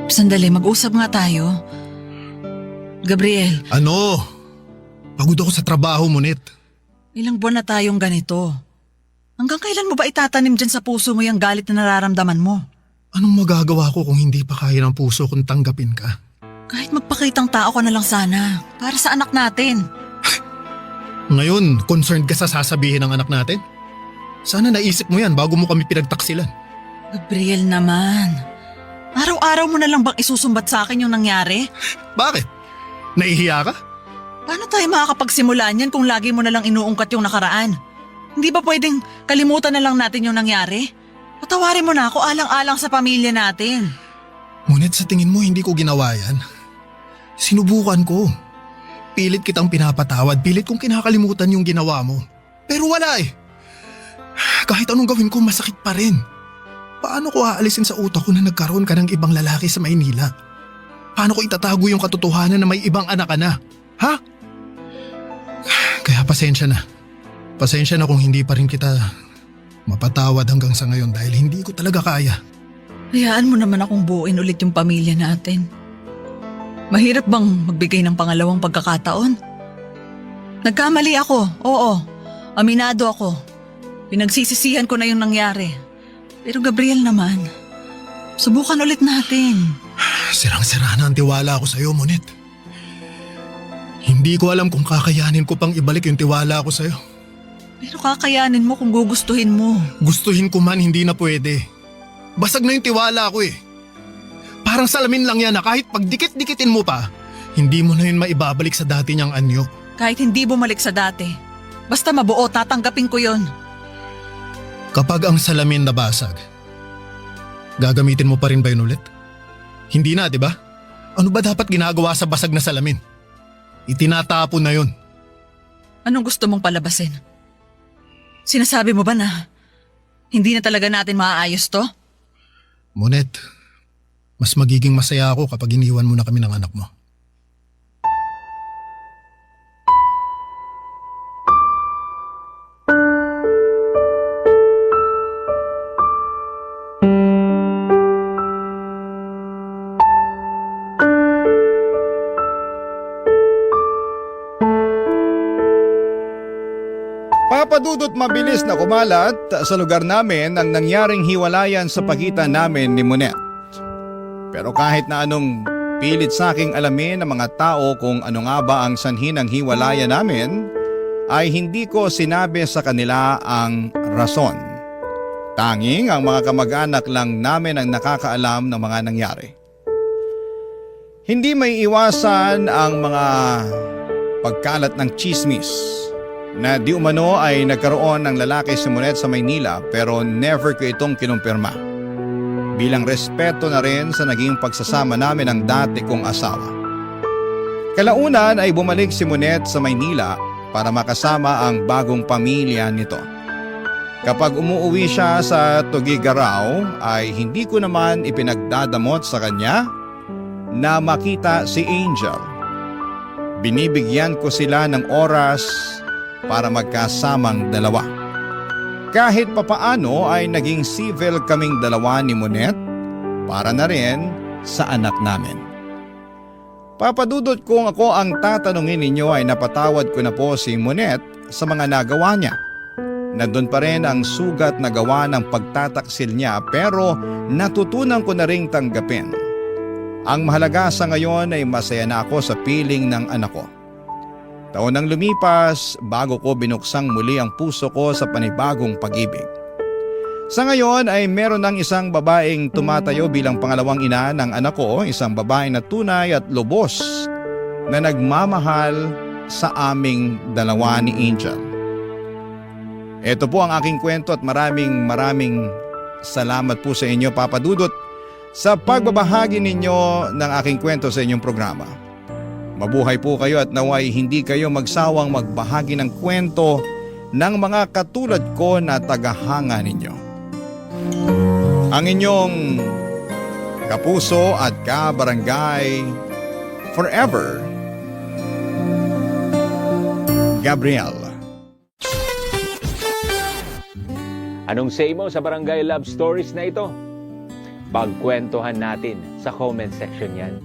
Sandali, mag-usap nga tayo. Gabriel,
Ano? Pagod ako sa trabaho, Monet.
ilang buwan na tayong ganito. Hanggang kailan mo ba itatanim dyan sa puso mo yung galit na nararamdaman mo?
Anong magagawa ko kung hindi pa kaya ng puso kung tanggapin ka?
Kahit magpakitang tao ka na lang sana, para sa anak natin.
Ngayon, concerned ka sa sasabihin ng anak natin? Sana naisip mo yan bago mo kami pinagtaksilan.
Gabriel naman, araw-araw mo na lang bang isusumbat sa akin yung nangyari?
Bakit? Nahihiya ka?
Paano tayo makakapagsimula niyan kung lagi mo na lang inuungkat yung nakaraan? Hindi ba pwedeng kalimutan na lang natin yung nangyari? Patawarin mo na ako alang-alang sa pamilya natin.
Ngunit sa tingin mo hindi ko ginawa yan? Sinubukan ko. Pilit kitang pinapatawad, pilit kong kinakalimutan yung ginawa mo. Pero wala eh. Kahit anong gawin ko, masakit pa rin. Paano ko aalisin sa utak ko na nagkaroon ka ng ibang lalaki sa Maynila? Paano ko itatago yung katotohanan na may ibang anak ka na? Ha? Kaya pasensya na. Pasensya na kung hindi pa rin kita mapatawad hanggang sa ngayon dahil hindi ko talaga kaya.
Hayaan mo naman akong buuin ulit yung pamilya natin. Mahirap bang magbigay ng pangalawang pagkakataon? Nagkamali ako, oo. Aminado ako. Pinagsisisihan ko na yung nangyari. Pero Gabriel naman, subukan ulit natin.
Sirang-sira na ang tiwala ko sa'yo, Monet. Hindi ko alam kung kakayanin ko pang ibalik yung tiwala ko sa'yo.
Pero kakayanin mo kung gugustuhin mo.
Gustuhin ko man, hindi na pwede. Basag na yung tiwala ko eh. Parang salamin lang yan na kahit pagdikit-dikitin mo pa, hindi mo na yun maibabalik sa dati niyang anyo.
Kahit hindi bumalik sa dati, basta mabuo, tatanggapin ko yon.
Kapag ang salamin nabasag, gagamitin mo pa rin ba yun ulit? Hindi na, di ba? Ano ba dapat ginagawa sa basag na salamin? Itinatapon na yun.
Anong gusto mong palabasin? Sinasabi mo ba na hindi na talaga natin maaayos to?
Monet, mas magiging masaya ako kapag iniwan mo na kami ng anak mo.
Papadudot mabilis na kumalat sa lugar namin ang nangyaring hiwalayan sa pagitan namin ni Monet. Pero kahit na anong pilit sa aking alamin ng mga tao kung ano nga ba ang sanhi ng hiwalayan namin, ay hindi ko sinabi sa kanila ang rason. Tanging ang mga kamag-anak lang namin ang nakakaalam ng mga nangyari. Hindi may iwasan ang mga pagkalat ng chismis na di umano ay nagkaroon ng lalaki si Monet sa Maynila pero never ko itong kinumpirma. Bilang respeto na rin sa naging pagsasama namin ng dati kong asawa. Kalaunan ay bumalik si Monet sa Maynila para makasama ang bagong pamilya nito. Kapag umuwi siya sa Tuguegarao ay hindi ko naman ipinagdadamot sa kanya na makita si Angel. Binibigyan ko sila ng oras para magkasamang dalawa. Kahit papaano ay naging civil kaming dalawa ni Monet para na rin sa anak namin. Papadudot kung ako ang tatanungin ninyo ay napatawad ko na po si Monet sa mga nagawa niya. Nandun pa rin ang sugat na gawa ng pagtataksil niya pero natutunan ko na ring tanggapin Ang mahalaga sa ngayon ay masaya na ako sa piling ng anak ko. Taon nang lumipas bago ko binuksang muli ang puso ko sa panibagong pag-ibig. Sa ngayon ay meron ng isang babaeng tumatayo bilang pangalawang ina ng anak ko, isang babae na tunay at lubos na nagmamahal sa aming dalawa ni Angel. Ito po ang aking kwento at maraming salamat po sa inyo, Papa Dudut, sa pagbabahagi ninyo ng aking kwento sa inyong programa. Mabuhay po kayo at naway hindi kayo magsawang magbahagi ng kwento ng mga katulad ko na tagahanga ninyo. Ang inyong kapuso at kabarangay forever, Gabriel.
Anong say mo sa Barangay Love Stories na ito? Pagkwentuhan natin sa comment section yan.